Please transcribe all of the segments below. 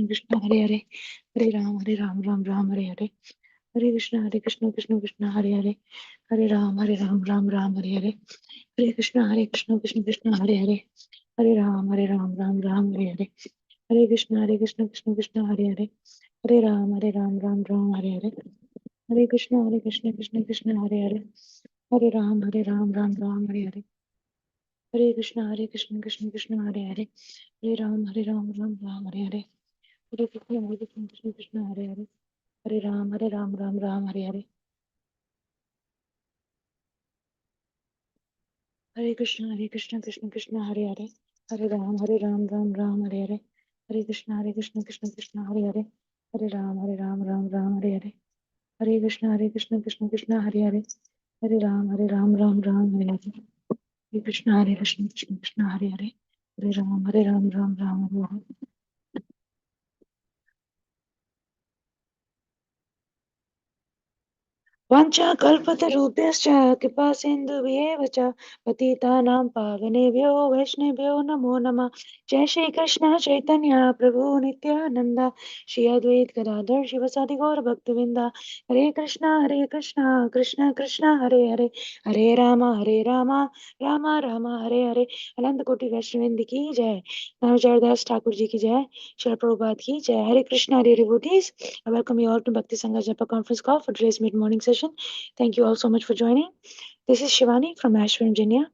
Krishna Krishna Hare Hare, Hare Ram Ram Ram Hare Hare, Hare Krishna Krishna Krishna Hare Hare, Hare Ram Ram Hare Hare, Hare Krishna Krishna Krishna Hare Hare, Hare Ram Ram Hare Hare, Hare Krishna Krishna Krishna Hare Hare, Hare Ram Ram Hare Hare, Hare Krishna Krishna Krishna Hare Hare, Hare Ram Ram Hare Hare, Hare Krishna Krishna Krishna Hare Hare, Hare Ram Ram Hare Hare, Hare Krishna Krishna Hare Hare, Hare Ram Ram Hare Hare, Hare Krishna Krishna Krishna Hare Hare, Hare Ram Ram Hare Hare, Hare Krishna Krishna Krishna Hare Hare, Hare Ram Ram Hare Hare, Hare Krishna Krishna Krishna Hare Hare, Hare Ram Ram Hare Hare, Hare Krishna Krishna Krishna Hare Hare, Hare Ram Hare Hare. वाञ्छा कल्पतरुभ्यश्च कृपा सिन्धुभ्येव च पतितानां पावनेभ्यो वैष्णवेभ्यो नमो नमः। जय श्री कृष्ण चैतन्य प्रभु नित्यानंद, श्री अद्वैत गदाधर शिवसादि गौर भक्तवृंदा। हरे कृष्णा कृष्ण कृष्ण हरे हरे, हरे राम राम राम हरे हरे। अनंत कोटि वैष्णविंद की जय, नवचरदास ठाकुर जी की जय, श्री प्रभुपाद की जय। हरे Krishna dear devotees, I welcome you all to Bhakti Sangha Japa conference call for today's mid-morning session. Thank you all so much for joining. This is Shivani from Ashburn, Virginia.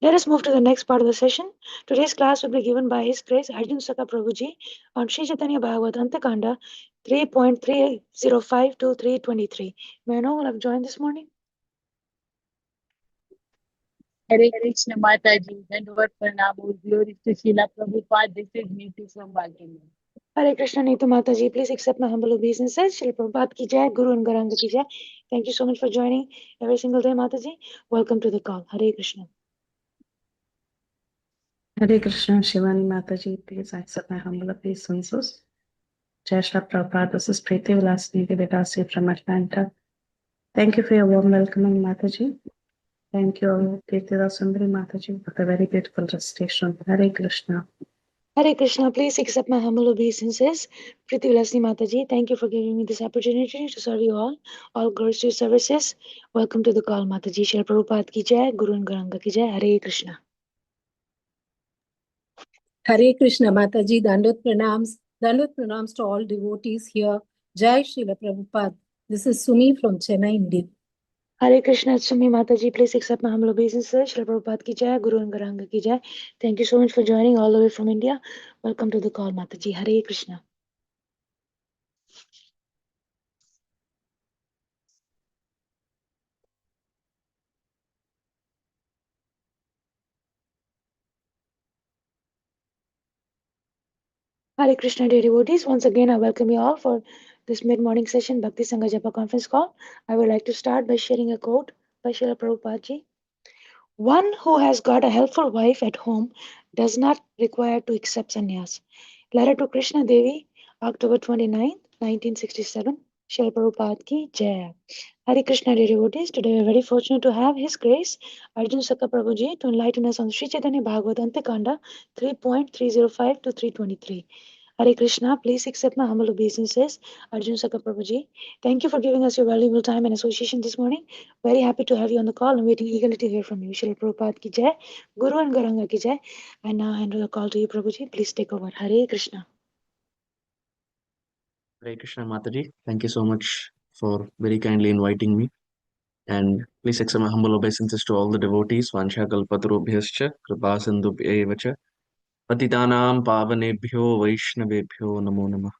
Let us move to the next part of the session. Today's class will be given by His Grace Arjun Sakha Prabhuji on Sri Caitanya Bhagavata Antakanda 3.305 to 323. May I know who have joined this morning? Hare Krishna Mataji, Dandavad Pranam, all glory to Srila Prabhupada. This is Neetu from Baltimore. Hare Krishna Neetu Mataji, please accept my humble obeisances. Shri Prabhupada ki jai, Guru and Garanga ki jai. Thank you so much for joining every single day, Mataji. Welcome to the call. Hare Krishna. Hare Krishna, Shivani Mataji, please accept my humble obeisances. Jai Shri Prabhupada, this is Preeti Vilasini Vedasi from Atlanta. Thank you for your warm welcoming, Mataji. Thank you, Preeti Sundari Mataji, for the very beautiful recitation. Hare Krishna. Hare Krishna, please accept my humble obeisances. Priti Vilasini Mataji, thank you for giving me this opportunity to serve you all. All glories to your services. Welcome to the call, Mataji. Shri Prabhupada ki jai, Guru and Garanga ki jai. Hare Krishna. Hare Krishna Mataji, Dandot pranams to all devotees here. Jai Srila Prabhupada. This is Sumi from Chennai, India. Hare Krishna, Sumi Mataji, please accept my humble obeisances. Shri Prabhupada ki jai, Guru and Garanga ki jai. Thank you so much for joining all the way from India. Welcome to the call, Mataji. Hare Krishna. Hare Krishna, dear devotees. Once again, I welcome you all for this mid-morning session Bhakti Sangha Japa conference call. I would like to start by sharing a quote by Srila Prabhupada ji. One who has got a helpful wife at home does not require to accept sannyas. Letter to Krishna Devi, October 29, 1967. Srila Prabhupada ki jai. Hare Krishna, dear devotees. Today we are very fortunate to have His Grace Arjun Sakha Prabhuji to enlighten us on Sri Chaitanya Bhagavata Antakanda 3.305 to 323. Hare Krishna, please accept my humble obeisances. Arjun Sakha Prabhuji, thank you for giving us your valuable time and association this morning. Very happy to have you on the call and waiting eagerly to hear from you. Shri Prabhupada ki jai, Guru and Garanga ki jai. I now hand the call to you, Prabhuji. Please take over. Hare Krishna. Hare Krishna Mataji, thank you so much for very kindly inviting me. And please accept my humble obeisances to all the devotees. Vansha kalpatarubhyascha, kripa sindhubhyeva cha, patitanam pavanebhyo vaishnavebhyo namo namah.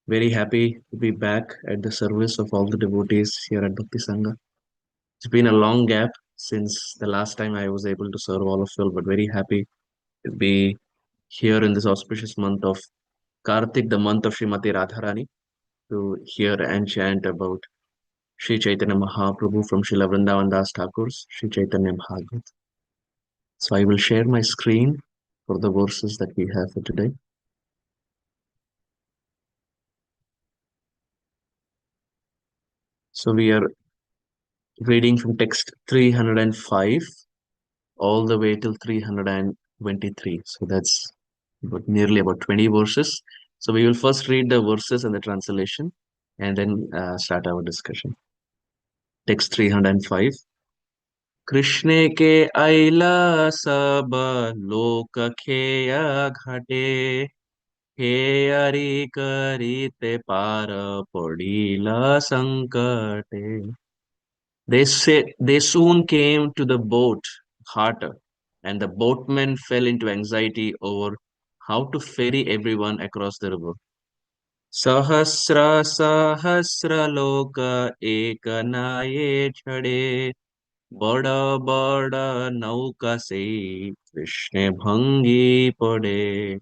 Very happy to be back at the service of all the devotees here at Bhakti Sangha. It's been a long gap since the last time I was able to serve all of you, but very happy to be here in this auspicious month of Kartik, the month of Srimati Radharani, to hear and chant about Sri Chaitanya Mahaprabhu from Srila Vrindavan Das Thakur's Sri Chaitanya Bhagavat. So I will share my screen for the verses that we have for today. So we are reading from text 305 all the way till 323. So that's but nearly about 20 verses. So we will first read the verses and the translation and then start our discussion. Text 305. कृष्णे के ऐला सब लोक खेय घाटे हे हरि करिते पार पड़िला संकटे. They soon came to the boat ghat, and the boatmen fell into anxiety over how to ferry everyone across the river. Sahasra sahasra loka ekanaye chade bada bada nauka se Krishna bhangi pade.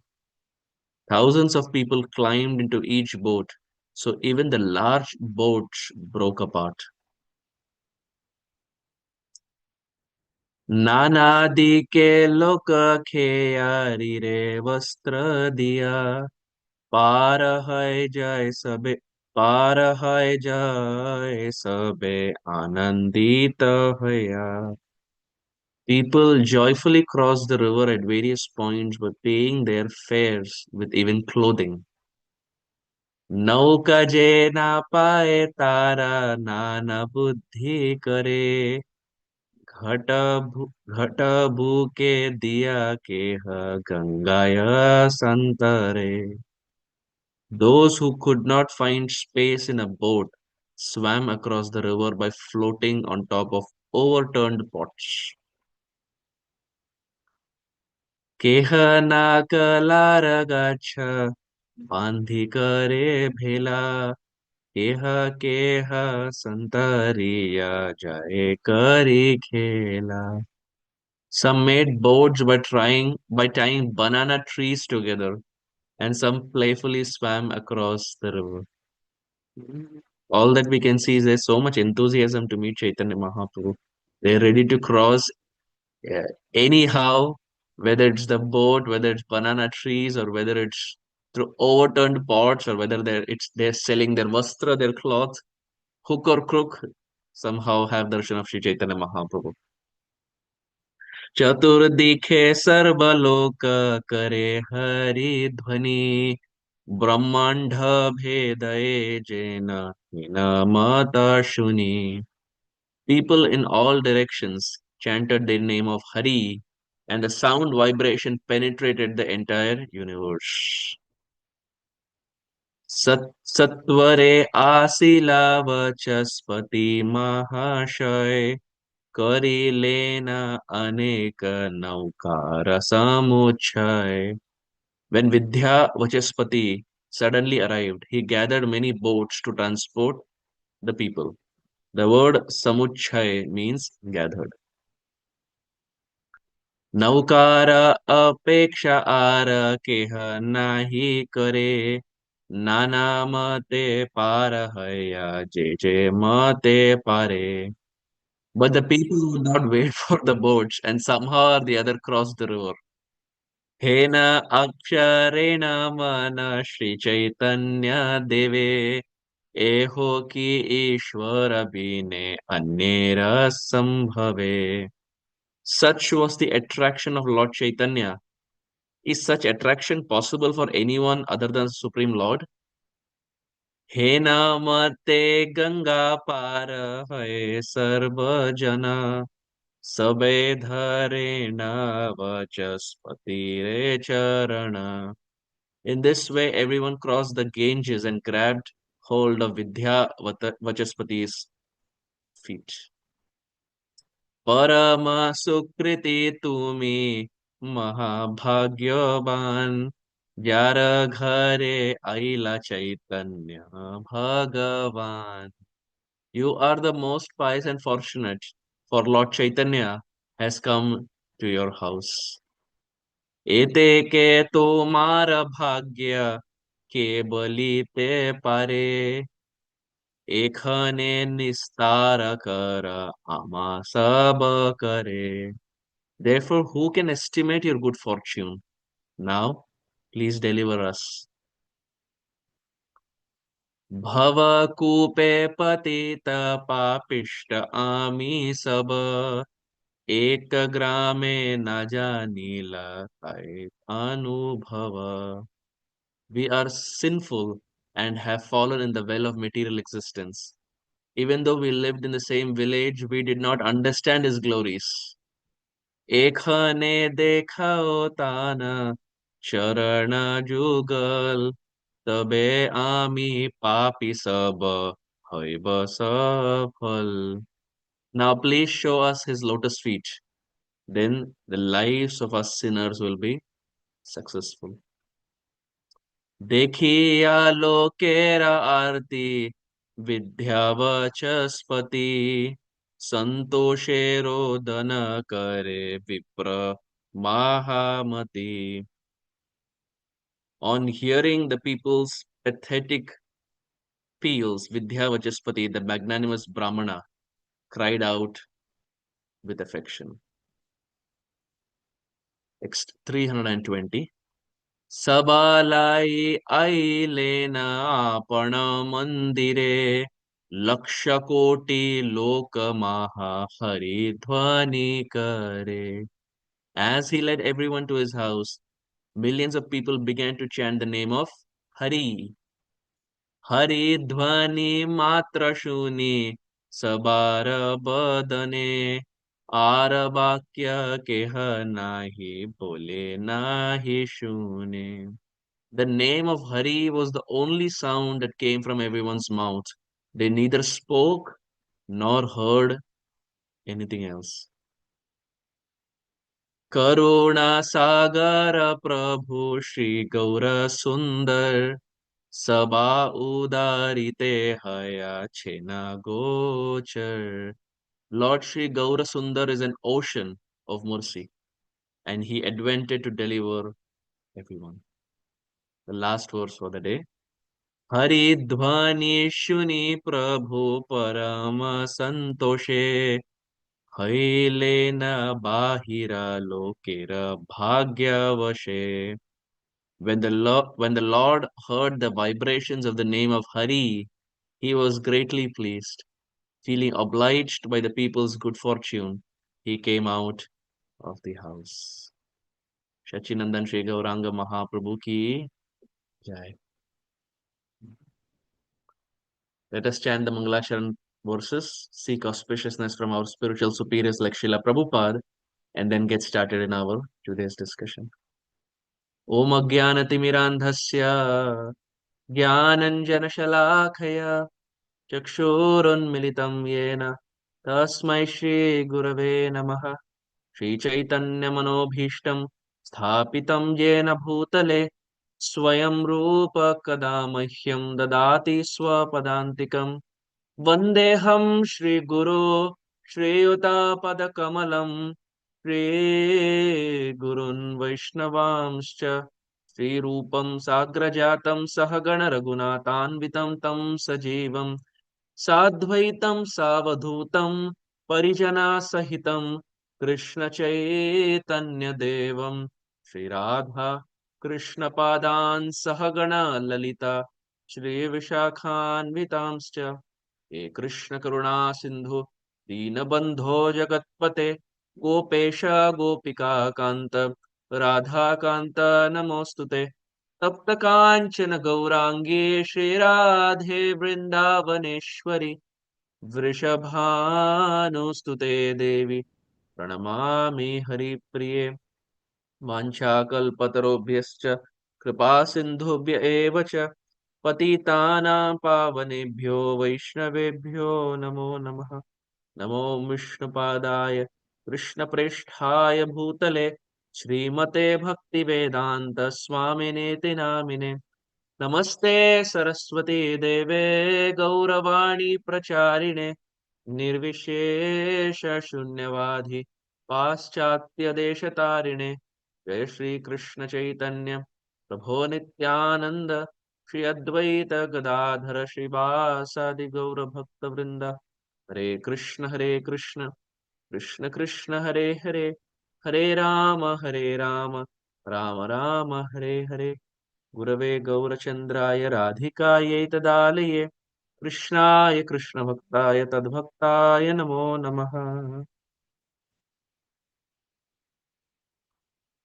Thousands of people climbed into each boat, so even the large boats broke apart. नानादि के लोक खेयारी रे वस्त्र दिया पार है जय सबे पार है जय सबे आनंदित हया. People joyfully crossed the river at various points by paying their fares with even clothing. नौका जे ना पाए तारा नाना बुद्धि करे घट घट भूके दिया के गंगाया संतरे. Those who could not find space in a boat swam across the river by floating on top of overturned pots. केह ना कलार गाछ बांधी करे भेला केह केह संतरिया जाए करी खेला. Some made boats by tying banana trees together, and some playfully swam across the river. All that we can see is there's so much enthusiasm to meet Chaitanya Mahaprabhu. They're ready to cross uh, anyhow, whether it's the boat, whether it's banana trees, or whether it's through overturned pots, or whether they're selling their vastra, their cloth, hook or crook, somehow have darshan of Sri Chaitanya Mahaprabhu. चतुर्दिखे सर्वलोक करे हरि ध्वनि ब्रह्मांड भेदये जेन मत शुनि. People in all directions chanted the name of Hari, and the sound vibration penetrated the entire universe. सत्वरे आशीला Vachaspati महाशय करिलेना अनेक नौकार samuchhay. When Vidya Vachaspati suddenly arrived, he gathered many boats to transport the people. The word samuchhay means gathered. नौकार अपेक्षा are केह नाही करे नाना मते पार हया जे जे मते पारे. But the people would not wait for the boats, and somehow or the other crossed the river. हेन अक्षरेण मन श्री चैतन्य देवे एहो की ईश्वर बिने अन्येर संभवे. Such was the attraction of Lord Chaitanya. Is such attraction possible for anyone other than Supreme Lord? हे नामते गंगा पार है सर्व जना सबे धरे वचस्पति रे charana. In this way, everyone crossed the Ganges and grabbed hold of Vidya Vachaspati's feet. परम सुकृति तुमी महाभाग्यवान यार घरे आइला चैतन्य भगवान. You are the most pious and fortunate, for Lord Chaitanya has come to your house. एते के तुम्हार भाग्य के बलिते पारे एखने निस्तार कर आमा सब करे. Therefore, who can estimate your good fortune? Now, please deliver us. भव कूपे पतित पापिष्ट आमी सब एक ग्रामे न जानीला काय अनुभव. We are sinful and have fallen in the well of material existence. Even though we lived in the same village, we did not understand his glories. एखने देखो ताना चरण जुगल तबे आमी पापी सब हईब सफल. Now please show us his lotus feet. Then the lives of us sinners will be successful. देखिया लोकेरा आरती विद्यावचस्पति संतोषे रोदन करे विप्र महामति. On hearing the people's pathetic peals, Vidyavachaspati, the magnanimous Brahmana, cried out with affection. Text 320. Sabalai ailena apana mandire lakshakoti lokamaha haridhvani kare. As he led everyone to his house, millions of people began to chant the name of Hari. Haridhvani matra shuni sabar badane आरवाक्य केह नाही बोले नाही shune. The name of Hari was the only sound that came from everyone's mouth. They neither spoke nor heard anything else. Karuna Sagar Prabhu Shri Gaura Sundar Sabha Udarite Haya Chena Gochar. Lord Shri Gaura Sundar is an ocean of mercy, and he advented to deliver everyone. The last verse for the day. हरिध्वनि शुनि प्रभु परम संतोषे Hallen बाहिरा लोकेर भाग्यवशे. When the Lord heard the vibrations of the name of Hari, he was greatly pleased. Feeling obliged by the people's good fortune, he came out of the house. Shachinandan Shri Gauranga Mahaprabhu ki jai. Let us chant the Mangalasharan verses, seek auspiciousness from our spiritual superiors like Srila Prabhupada, and then get started in our today's discussion. Om Ajnanatimirandhasya Jnananjanashalakaya Chakshurunmilitam Yena Tasmai Shri Gurave Namaha. Shri Chaitanya Manobhishtam Sthapitam Yena Bhutale Swayam Rupa Kadamahyam Dadati Swapadantikam. Vandeham Shri Guru Shriyutapadakamalaam Shri Gurun Vaishnavamscha Shri Rupam Sagrajatam Sahagana Raghunathanvitam Tam Sajivam Sadvaitam Savadhutam Parijana Sahitam Krishna Chaitanya Devam Shri Radha Krishna Padan Sahagana Lalita Shri Vishakhanvitamscha. हे कृष्ण करुणा सिंधु दीनबंधो जगत्पते गोपेश गोपिका कांत राधा कांत नमोस्तुते तप्त कांचन गौरांगी श्री राधे वृंदावनेश्वरी वृषभानुस्तुते देवी प्रणमामि हरिप्रिये वाञ्छाकल्पतरुभ्यश्च कृपा सिन्धुभ्य एव च पतितानां पावनेभ्यो वैष्णवेभ्यो नमो नमः. नमो विष्णुपादाय कृष्णप्रेष्ठाय भूतले श्रीमते भक्तिवेदान्त स्वामिनेति नामिने. नमस्ते सरस्वती देवे गौरवाणी प्रचारिणे निर्विशेष शून्यवाधि पाश्चात्य देशतारिणे. जय श्री कृष्ण चैतन्य प्रभो नित्यानंद श्री अद्वैत गदाधर श्रीवासादि गौर भक्त वृंद. हरे कृष्ण कृष्ण कृष्ण हरे हरे हरे राम राम राम हरे हरे. गुरवे गौरचन्द्राय राधिकायै तदालये कृष्णाय कृष्णभक्ताय तद्भक्ताय नमो नमः.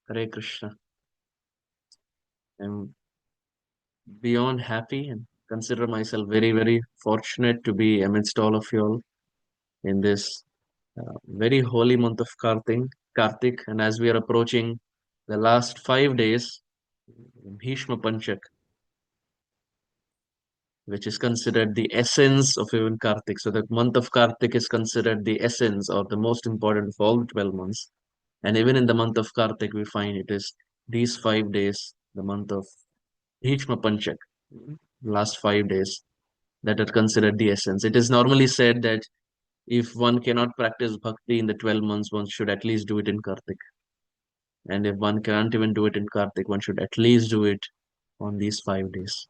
Hare Krishna. I'm beyond happy and consider myself very, very fortunate to be amidst all of you all in this very holy month of Kartik. And as we are approaching the last 5 days, Bhishma Panchak, which is considered the essence of even Kartik. So the month of Kartik is considered the essence or the most important of all the 12 months. And even in the month of Kartik, we find it is these 5 days, the month of Bhishma Panchak, last 5 days, that are considered the essence. It is normally said that if one cannot practice bhakti in the 12 months, one should at least do it in Kartik. And if one can't even do it in Kartik, one should at least do it on these 5 days.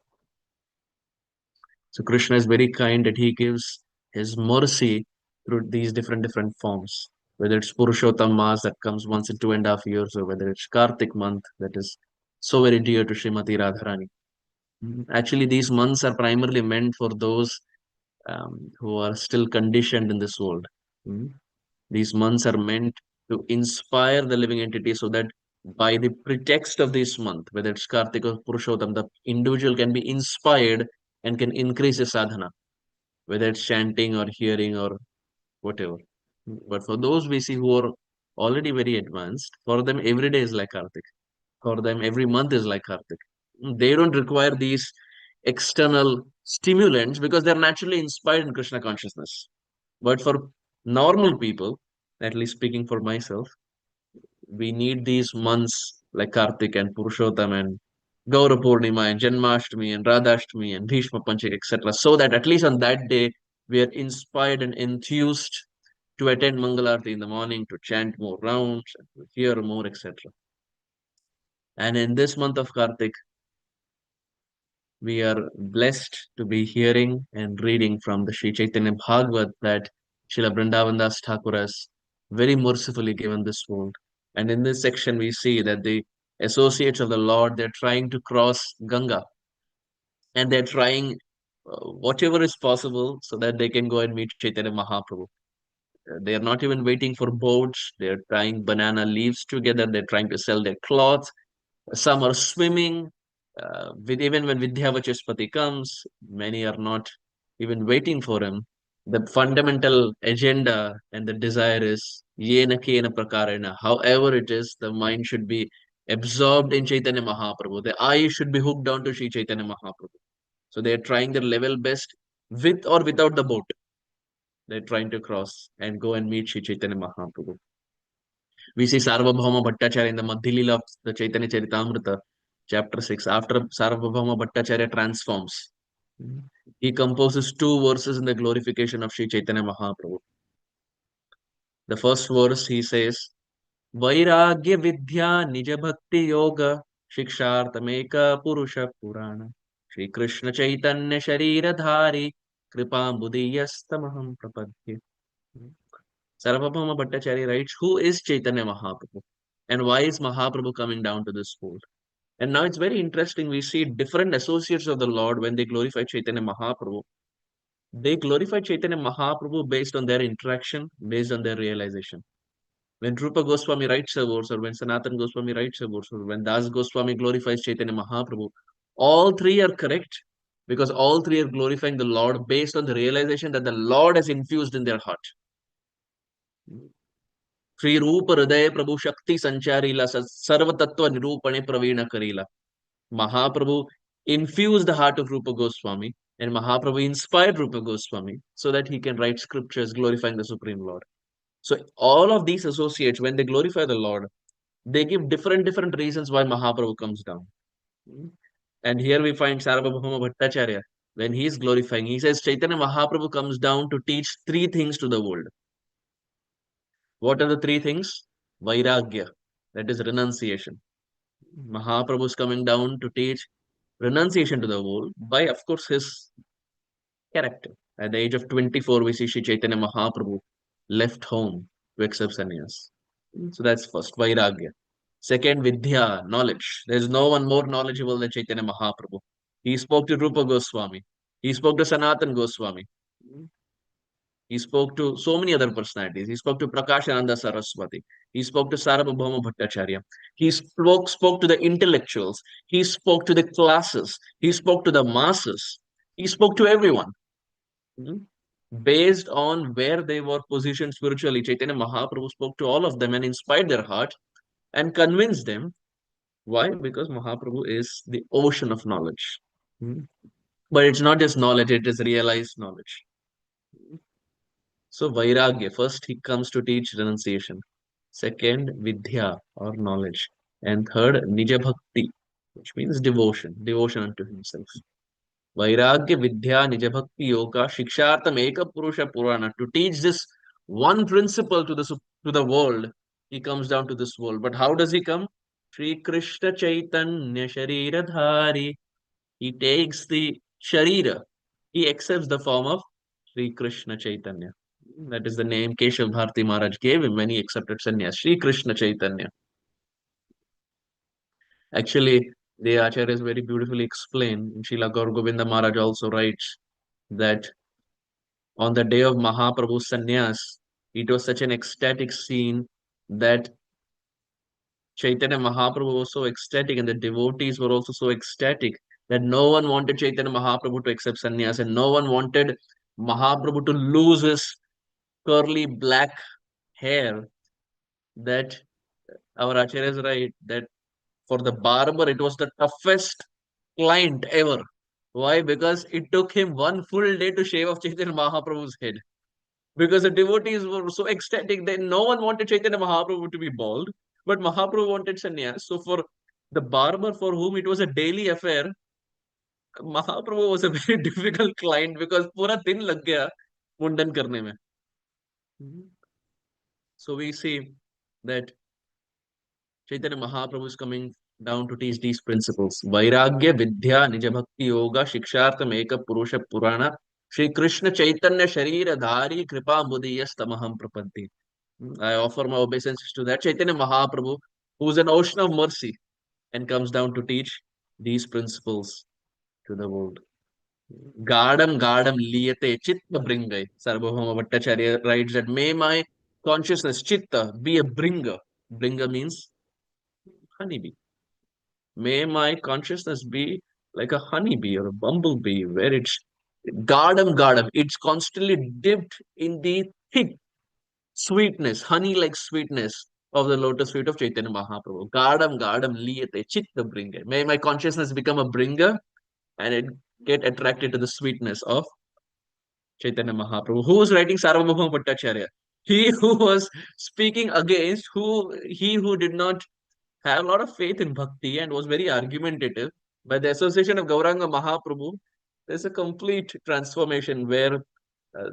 So Krishna is very kind that he gives his mercy through these different forms. Whether it's Purushottam Mass that comes once in 2.5 years, or whether it's Kartik month that is so very dear to Srimati Radharani. Actually, these months are primarily meant for those who are still conditioned in this world. Mm. These months are meant to inspire the living entity so that by the pretext of this month, whether it's Kartik or Purushottam, the individual can be inspired and can increase his sadhana, whether it's chanting or hearing or whatever. But for those we see who are already very advanced, for them every day is like Kartik. For them every month is like Kartik. They don't require these external stimulants because they're naturally inspired in Krishna consciousness. But for normal people, at least speaking for myself, we need these months like Kartik and Purushottam and Gaura Purnima and Janmashtami and Radhashtami and Bhishma Panchak, etc., so that at least on that day we are inspired and enthused to attend Mangalarti in the morning, to chant more rounds, and to hear more, etc. And in this month of Kartik, we are blessed to be hearing and reading from the Sri Chaitanya Bhagavat that Srila Vrindavan Das Thakur has very mercifully given this world. And in this section, we see that the associates of the Lord, they're trying to cross Ganga and they're trying whatever is possible so that they can go and meet Chaitanya Mahaprabhu. They are not even waiting for boats. They're tying banana leaves together. They're trying to sell their cloths. Some are swimming. Even when Vidyavachaspati comes, many are not even waiting for him. The fundamental agenda and the desire is yena kena prakarena. However it is, the mind should be absorbed in Chaitanya Mahaprabhu. The eye should be hooked down to Sri Chaitanya Mahaprabhu. So they are trying their level best with or without the boat. They're trying to cross and go and meet Sri Chaitanya Mahaprabhu. We see Sarvabhauma Bhattacharya in the Madhya of the Chaitanya Charitamrita, chapter 6. After Sarvabhauma Bhattacharya transforms, he composes two verses in the glorification of Sri Chaitanya Mahaprabhu. The first verse he says, Vairagya Vidya Nija Bhakti Yoga Shikshartameka Purusha Purana Shri Krishna Chaitanya Sharira Dhari Kripambudiyastamaham Prapadye. Sarvabhauma Bhattacharya writes, who is Chaitanya Mahaprabhu? And why is Mahaprabhu coming down to this world? And now it's very interesting. We see different associates of the Lord when they glorify Chaitanya Mahaprabhu. They glorify Chaitanya Mahaprabhu based on their interaction, based on their realization. When Rupa Goswami writes a verse, or when Sanatan Goswami writes a verse, or when Das Goswami glorifies Chaitanya Mahaprabhu, all three are correct because all three are glorifying the Lord based on the realization that the Lord has infused in their heart. Shri रूप हृदय प्रभु शक्ति संचारीला सर्व तत्व निरूपणे Praveen Karila. Mahaprabhu infused the heart of Rupa Goswami and Mahaprabhu inspired Rupa Goswami so that he can write scriptures glorifying the Supreme Lord. So all of these associates, when they glorify the Lord, they give different reasons why Mahaprabhu comes down. And here we find Sarvabhauma Bhattacharya. When he is glorifying, he says Chaitanya Mahaprabhu comes down to teach three things to the world. What are the three things? Vairagya, that is renunciation. Mahaprabhu is coming down to teach renunciation to the world by, of course, his character. At the age of 24, we see Sri Chaitanya Mahaprabhu left home to accept sannyas. So that's first, Vairagya. Second, Vidya, knowledge. There's no one more knowledgeable than Chaitanya Mahaprabhu. He spoke to Rupa Goswami. He spoke to Sanatan Goswami. He spoke to so many other personalities. He spoke to Prakashananda Saraswati. He spoke to Sarabhabhauma Bhattacharya. He spoke to the intellectuals. He spoke to the classes. He spoke to the masses. He spoke to everyone. Mhm. Based on where they were positioned spiritually, Chaitanya Mahaprabhu spoke to all of them and inspired their heart and convinced them. Why? Because Mahaprabhu is the ocean of knowledge. Mhm. But it's not just knowledge, it is realized knowledge. So Vairagya, first he comes to teach renunciation. Second, Vidya or knowledge. And third, Nija Bhakti, which means devotion, devotion unto himself. Vairagya, Vidya, Nija Bhakti Yoga, Shikshartam Eka Purusha Purana. To teach this one principle to the world, he comes down to this world. But how does he come? Sri Krishna Chaitanya Sharira Dhari. He takes the Sharira. He accepts the form of Sri Krishna Chaitanya. That is the name Keshav Bharati Maharaj gave him when he accepted sannyas. Sri Krishna Chaitanya. Actually, the Acharyas very beautifully explain. Srila Gaur Govinda Maharaj also writes that on the day of Mahaprabhu's sannyas, it was such an ecstatic scene that Chaitanya Mahaprabhu was so ecstatic and the devotees were also so ecstatic that no one wanted Chaitanya Mahaprabhu to accept sannyas and no one wanted Mahaprabhu to lose his curly black hair. That our Acharya is right that for the barber it was the toughest client ever. Why? Because it took him one full day to shave off Chaitanya Mahaprabhu's head. Because the devotees were so ecstatic that no one wanted Chaitanya Mahaprabhu to be bald, but Mahaprabhu wanted sannyas. So for the barber for whom it was a daily affair, Mahaprabhu was a very difficult client because पूरा दिन लग गया मुंडन करने में. So we see that Chaitanya Mahaprabhu is coming down to teach these principles. Vairagya, Vidya, Nija Bhakti Yoga, Shikshartam Eka Purusha Purana, Shri Krishna Chaitanya Sharira Dhari Kripa Mudiyas Tamaham Prapanti. I offer my obeisances to that Chaitanya Mahaprabhu, who is an ocean of mercy and comes down to teach these principles to the world. Gadam Gadam Liyate Chitta Bringai. Sarvabhauma Bhattacharya writes that may my consciousness, Chitta, be a bringer. Bringer means honeybee. May my consciousness be like a honeybee or a bumblebee, where it's gadam, it's constantly dipped in the thick sweetness, honey like sweetness of the lotus feet of Chaitanya Mahaprabhu. Gadam, liyate, chitta bringer. May my consciousness become a bringer and it get attracted to the sweetness of Chaitanya Mahaprabhu. Who was writing Sarvabhauma Bhattacharya? He who was speaking against, he who did not have a lot of faith in bhakti and was very argumentative. By the association of Gauranga Mahaprabhu, there's a complete transformation where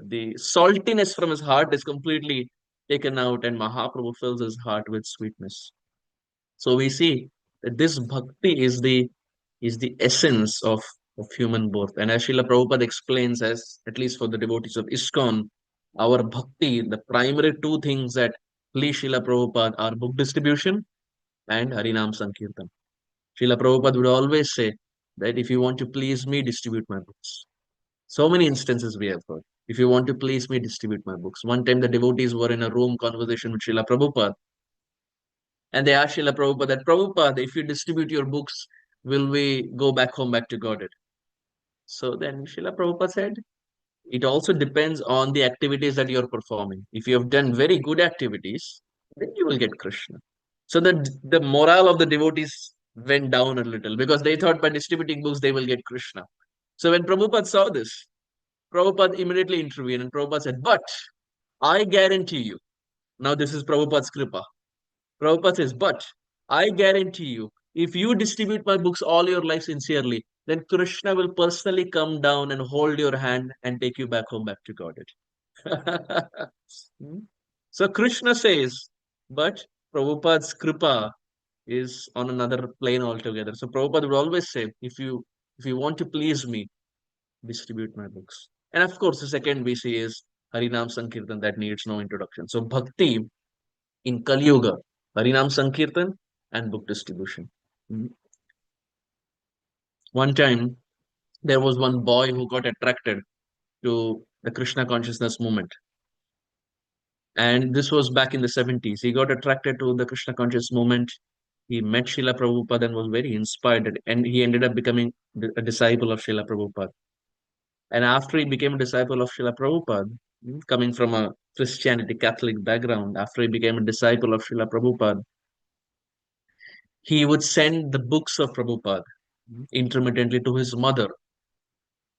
the saltiness from his heart is completely taken out and Mahaprabhu fills his heart with sweetness. So we see that this bhakti is the essence of human birth. And as Srila Prabhupada explains, as at least for the devotees of ISKCON, our bhakti, the primary two things that please Srila Prabhupada are book distribution and Harinam Sankirtan. Srila Prabhupada would always say that if you want to please me, distribute my books. So many instances we have heard. If you want to please me, distribute my books. One time the devotees were in a room conversation with Srila Prabhupada and they asked Srila Prabhupada that, Prabhupada, if you distribute your books, will we go back home, back to Godhead? So then Srila Prabhupada said, it also depends on the activities that you're performing. If you have done very good activities, then you will get Krishna. So the morale of the devotees went down a little because they thought by distributing books they will get Krishna. So when Prabhupada saw this, Prabhupada immediately intervened and Prabhupada said, but I guarantee you, now this is Prabhupada's kripa. Prabhupada says, but I guarantee you, if you distribute my books all your life sincerely, then Krishna will personally come down and hold your hand and take you back home, back to Godhead. Hmm? So Krishna says, but Prabhupada's kripa is on another plane altogether. So Prabhupada would always say, if you want to please me, distribute my books. And of course, the second we see is Harinam Sankirtan that needs no introduction. So Bhakti in Kali Yuga, Harinam Sankirtan and book distribution. Mhm. One time, there was one boy who got attracted to the Krishna consciousness movement. And this was back in the 70s. He got attracted to the Krishna conscious movement. He met Srila Prabhupada and was very inspired, and he ended up becoming a disciple of Srila Prabhupada. And after he became a disciple of Srila Prabhupada, coming from a Christianity, Catholic background, after he became a disciple of Srila Prabhupada, he would send the books of Prabhupada intermittently to his mother.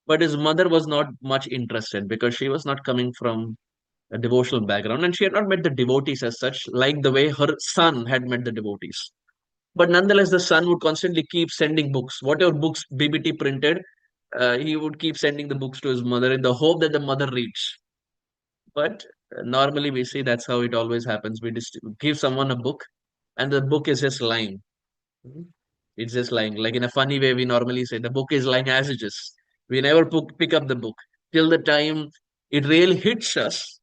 But his mother was not much interested because she was not coming from a devotional background and she had not met the devotees as such, like the way her son had met the devotees. But nonetheless, the son would constantly keep sending books. Whatever books BBT printed, he would keep sending the books to his mother in the hope that the mother reads. But normally we see that's how it always happens. We just give someone a book and the book is just lying. Mhm. It's just lying. Like in a funny way, we normally say the book is lying as it is. We never pick up the book till the time it really hits us.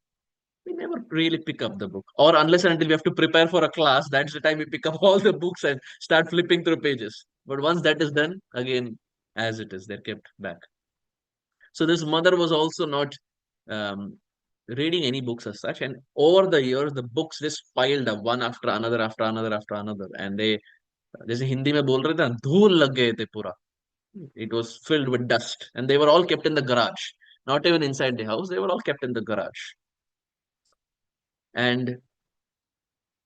We never really pick up the book. Or unless and until we have to prepare for a class, that's the time we pick up all the books and start flipping through pages. But once that is done, again, as it is, they're kept back. So this mother was also not um, reading any books as such. And over the years, the books just piled up one after another, after another, after another. And they, जैसे हिंदी में बोल रहे थे ना, धूल लग गए थे पूरा. It was filled with dust. And they were all kept in the garage. Not even inside the house, they were all kept in the garage. And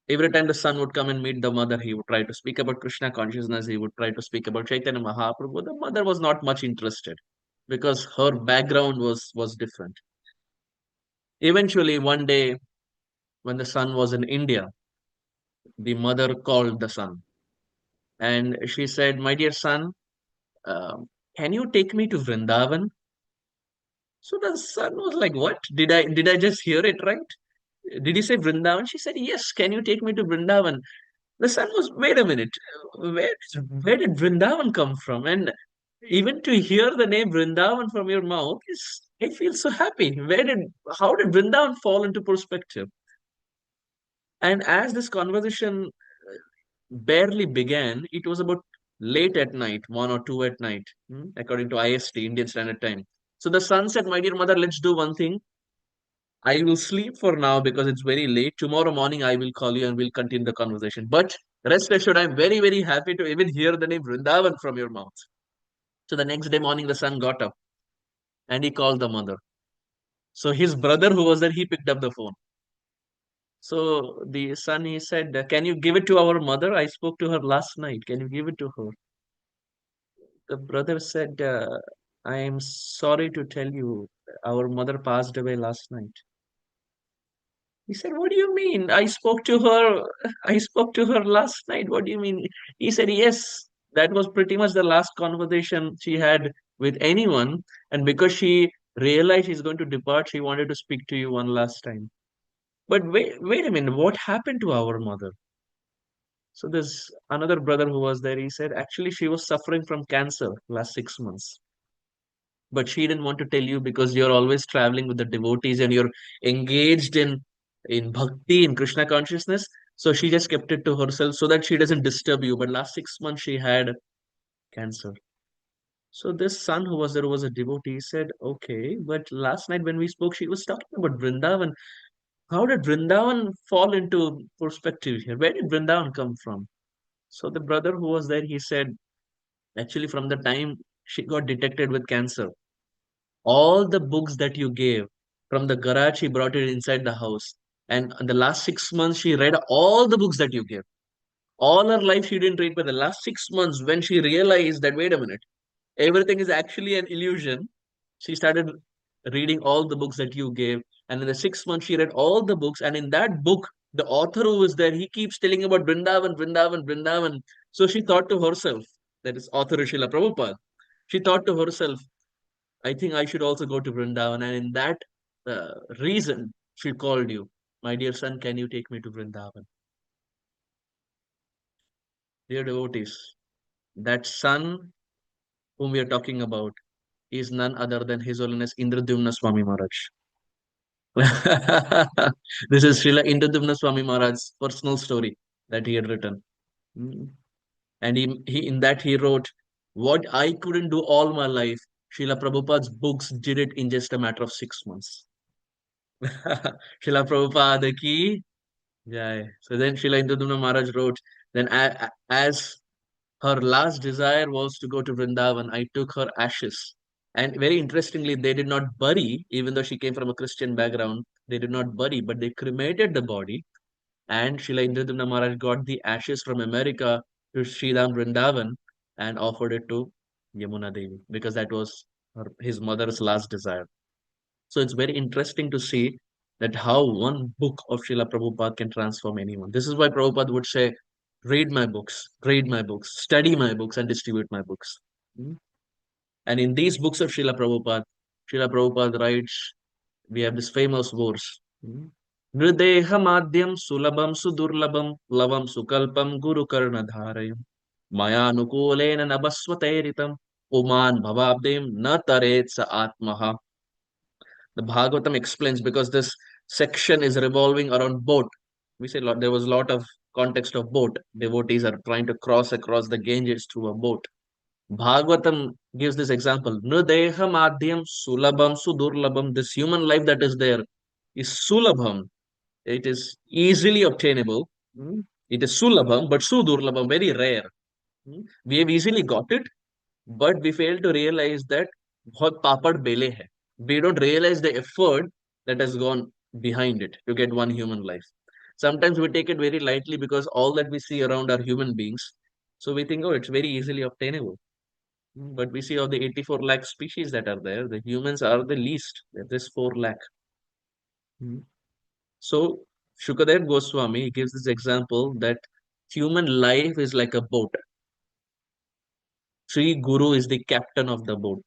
every time the son would come and meet the mother, he would try to speak about Krishna consciousness. He would try to speak about Chaitanya Mahaprabhu. The mother was not much interested because her background was different. Eventually, one day, when the son was in India, the mother called the son and she said, "My dear son, um, can you take me to Vrindavan?" So the son was like, "What? Did I just hear it right? Did he say Vrindavan?" She said, "Yes. Can you take me to Vrindavan?" The son was, wait a minute, where did Vrindavan come from? And even to hear the name Vrindavan from your mouth is, I feel so happy. How did Vrindavan fall into perspective? And as this conversation barely began, it was about late at night, 1 or 2 at night, according to IST, Indian Standard Time. So the son said, "My dear mother, let's do one thing. I will sleep for now because it's very late. Tomorrow morning, I will call you and we'll continue the conversation. But rest assured, I'm very, very happy to even hear the name Vrindavan from your mouth." So the next day morning, the son got up and he called the mother. So his brother, who was there, he picked up the phone. So the son, he said, "Can you give it to our mother? I spoke to her last night. Can you give it to her?" The brother said, "I am sorry to tell you, our mother passed away last night." He said, "What do you mean? I spoke to her. I spoke to her last night. What do you mean?" He said, "Yes, that was pretty much the last conversation she had with anyone. And because she realized she's going to depart, she wanted to speak to you one last time." But wait a minute, what happened to our mother? So there's another brother who was there. He said, actually, she was suffering from cancer last 6 months. But she didn't want to tell you because you're always traveling with the devotees and you're engaged in bhakti, in Krishna consciousness. So she just kept it to herself so that she doesn't disturb you. But last 6 months she had cancer. So this son who was there was a devotee. He said, "Okay, but last night when we spoke, she was talking about Vrindavan. How did Vrindavan fall into perspective here? Where did Vrindavan come from?" So the brother who was there, he said, actually, from the time she got detected with cancer, all the books that you gave from the garage, she brought it inside the house. And in the last 6 months, she read all the books that you gave. All her life, she didn't read, but the last 6 months, when she realized that, wait a minute, everything is actually an illusion, she started reading all the books that you gave. And in the 6 months, she read all the books. And in that book, the author who was there, he keeps telling about Vrindavan, Vrindavan, Vrindavan. So she thought to herself, that is author Srila Prabhupada, she thought to herself, I think I should also go to Vrindavan. And in that reason, she called you. My dear son, can you take me to Vrindavan? Dear devotees, that son whom we are talking about is none other than His Holiness Indradyumna Swami Maharaj. This is Srila Indradyumna Swami Maharaj's personal story that he had written. Mm. And he in that he wrote, "What I couldn't do all my life, Srila Prabhupada's books did it in just a matter of 6 months." Srila Prabhupada ki jai. So then Srila Indradumna Maharaj wrote, then as her last desire was to go to Vrindavan, I took her ashes. And very interestingly, they did not bury, even though she came from a Christian background, they did not bury, but they cremated the body. And Srila Indradumna Maharaj got the ashes from America to Sridham Vrindavan and offered it to Yamuna Devi because that was his mother's last desire. So it's very interesting to see that how one book of Srila Prabhupada can transform anyone. This is why Prabhupada would say, read my books, study my books, and distribute my books. Hmm? And in these books of Srila Prabhupada writes, we have this famous verse. Nrideha madhyam sulabam sudurlabam lavam sukalpam guru karna dharayam maya nukulena nabasvatayritam uman bhavabdem na taret sa atmaha. The Bhagavatam explains because this section is revolving around boat. We say there was a lot of context of boat. Devotees are trying to cross across the Ganges through a boat. Bhagavatam gives this example. Nrudeha madhyam sulabam sudurlabam. This human life that is there is sulabham. It is easily obtainable. It is sulabham, but sudurlabham, very rare. We have easily got it, but we fail to realize that बहुत पापड़ बेले hai. We don't realize the effort that has gone behind it to get one human life. Sometimes we take it very lightly because all that we see around are human beings. So we think, oh, it's very easily obtainable. But we see of the 84 lakh species that are there, the humans are the least. There's 4 lakh. Hmm. So Shukadev Goswami gives this example that human life is like a boat. Sri Guru is the captain of the boat.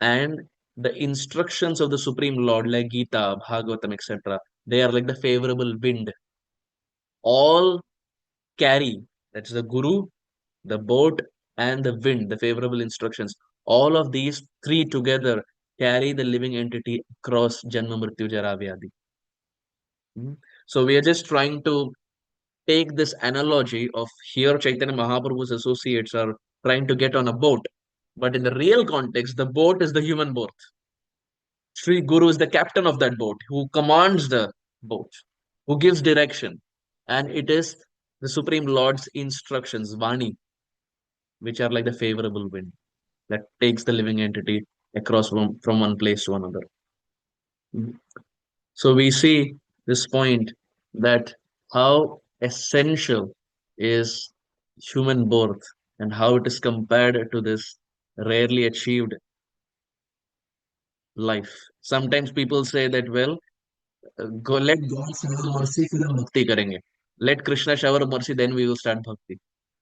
And the instructions of the Supreme Lord, like Gita, Bhagavatam, etc., they are like the favorable wind. All carry, that's the Guru, the boat, and the wind, the favorable instructions. All of these three together carry the living entity across Janma Mrityu Jara Vyadi. So we are just trying to take this analogy of here Chaitanya Mahaprabhu's associates are trying to get on a boat. But in the real context, the boat is the human birth. Sri Guru is the captain of that boat who commands the boat, who gives direction. And it is the Supreme Lord's instructions, Vani, which are like the favorable wind that takes the living entity across from one place to another. So we see this point that how essential is human birth and how it is compared to this rarely achieved life. Sometimes people say that, well, go let God shower mercy, फिर हम भक्ति करेंगे. Let Krishna shower mercy, then we will start bhakti.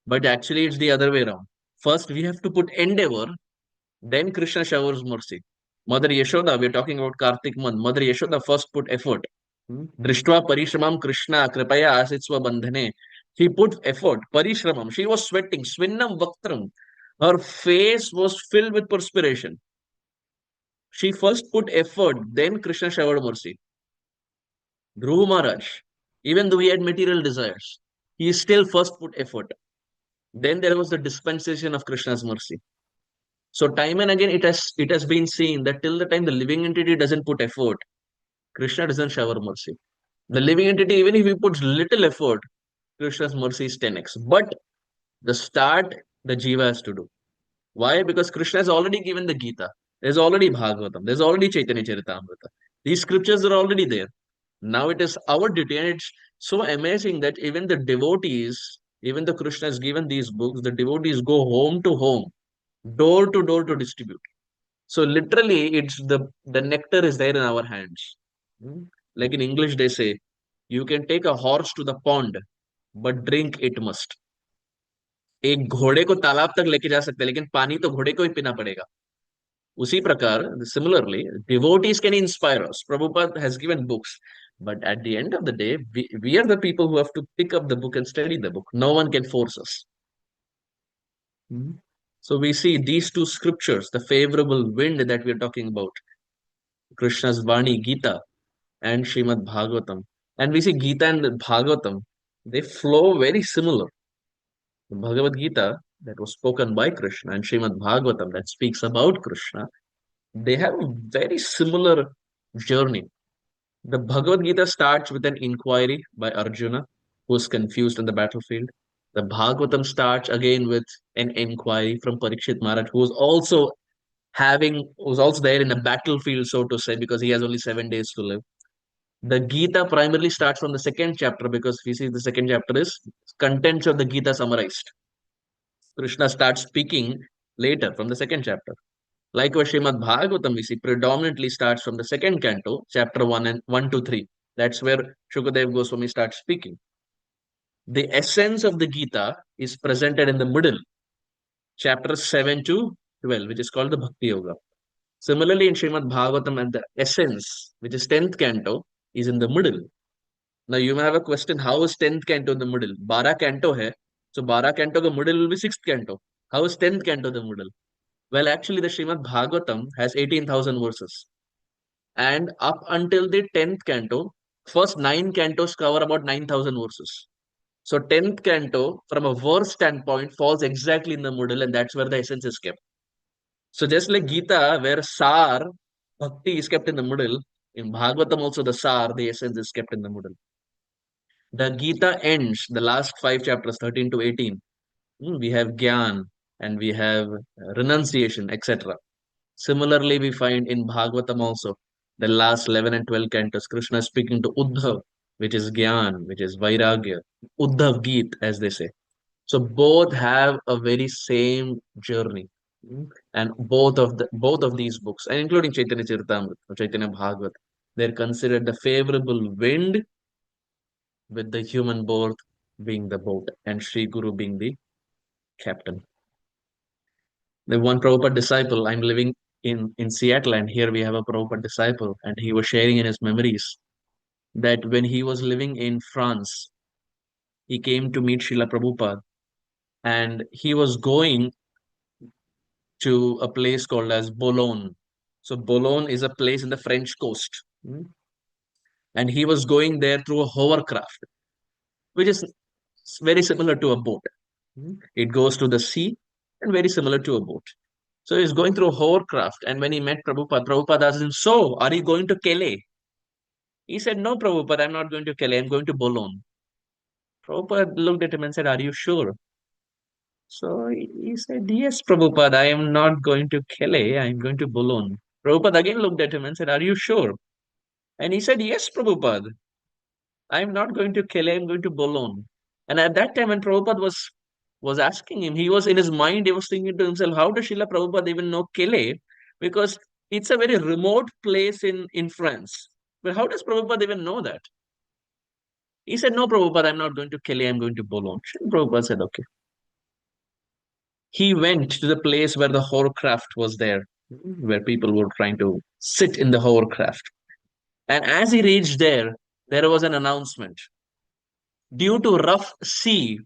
But actually, it's the other way around. First, we have to put endeavor, then Krishna showers mercy. Mother Yashoda, we're talking about Kartik month. Mother Yashoda first put effort. Drishtva parishramam Krishna kripaya asitsva bandhane. He put effort, parishramam. She was sweating, svinnam vaktram. Her face was filled with perspiration. She first put effort, then Krishna showered mercy. Dhruv Maharaj, even though he had material desires, he still first put effort. Then there was the dispensation of Krishna's mercy. So time and again, it has been seen that till the time the living entity doesn't put effort, Krishna doesn't shower mercy. The living entity, even if he puts little effort, Krishna's mercy is 10x. But the start, the Jiva has to do. Why? Because Krishna has already given the Gita. There's already Bhagavatam. There's already Chaitanya Charitamrita. These scriptures are already there. Now it is our duty, and it's so amazing that even the devotees, even the Krishna has given these books, the devotees go home to home, door to door to distribute. So literally, it's the nectar is there in our hands. Hmm? Like in English, they say, you can take a horse to the pond, but drink it must. एक घोड़े को तालाब तक लेके जा सकते हैं लेकिन पानी तो घोड़े को ही पीना पड़ेगा उसी प्रकार similarly devotees can inspire us. Prabhupada has given books, but at the end of the day we are the people who have to pick up the book and study the book. No one can force us. So we see these two scriptures, the favorable wind that we are talking about, Krishna's Vani Gita and Srimad Bhagavatam, and we see Gita and Bhagavatam, they flow very similar. The Bhagavad Gita that was spoken by Krishna and Srimad Bhagavatam that speaks about Krishna, they have a very similar journey. The Bhagavad Gita starts with an inquiry by Arjuna, who is confused on the battlefield. The Bhagavatam starts again with an inquiry from Parikshit Maharaj, who's also there in a battlefield, so to say, because he has only 7 days to live. The Gita primarily starts from the second chapter because we see the second chapter is contents of the Gita summarized. Krishna starts speaking later from the second chapter. Likewise, Srimad Bhagavatam, we see predominantly starts from the second canto, chapter 1 and 1 to 3. That's where Shukadev Goswami starts speaking. The essence of the Gita is presented in the middle, chapters 7 to 12, which is called the Bhakti Yoga. Similarly, in Srimad Bhagavatam, and the essence, which is 10th canto, is in the middle. Now, you may have a question, how is 10th canto in the middle? 12 canto hai, so 12 canto the middle will be 6th canto. How is 10th canto the middle? Well, actually, the Srimad Bhagavatam has 18,000 verses. And up until the 10th canto, first 9 cantos cover about 9,000 verses. So 10th canto, from a verse standpoint, falls exactly in the middle, and that's where the essence is kept. So just like Gita, where Sar, Bhakti is kept in the middle, in Bhagavatam also the Sar, the essence is kept in the middle. The Gita ends, the last 5 chapters, 13 to 18. We have Gyan and we have renunciation, etc. Similarly, we find in Bhagavatam also, the last 11 and 12 cantos, Krishna is speaking to Uddhav, which is Gyan, which is Vairagya, Uddhav Geet, as they say. So both have a very same journey. And both of these books, and including Chaitanya Charitamrita or Chaitanya Bhagavat, they're considered the favorable wind, with the human birth being the boat and Sri Guru being the captain. The one Prabhupada disciple, I'm living in Seattle, and here we have a Prabhupada disciple, and he was sharing in his memories that when he was living in France, he came to meet Srila Prabhupada, and he was going to a place called as Boulogne. So Boulogne is a place in the French coast. And he was going there through a hovercraft, which is very similar to a boat. It goes to the sea and very similar to a boat. So he's going through a hovercraft, and when he met Prabhupada, Prabhupada asked him, "So, are you going to Calais?" He said, "No, Prabhupada, I'm not going to Calais, I'm going to Boulogne." Prabhupada looked at him and said, "Are you sure?" So he said, "Yes, Prabhupada, I am not going to Calais, I'm going to Boulogne." Prabhupada again looked at him and said, "Are you sure?" And he said, "Yes, Prabhupada, I'm not going to Calais, I'm going to Boulogne." And at that time, when Prabhupada was asking him, he was in his mind, he was thinking to himself, how does Srila Prabhupada even know Calais? Because it's a very remote place in France. But how does Prabhupada even know that? He said, "No, Prabhupada, I'm not going to Calais, I'm going to Boulogne." Srila Prabhupada said, "Okay." He went to the place where the hovercraft was there, where people were trying to sit in the hovercraft. And as he reached there, there was an announcement. Due to rough sea,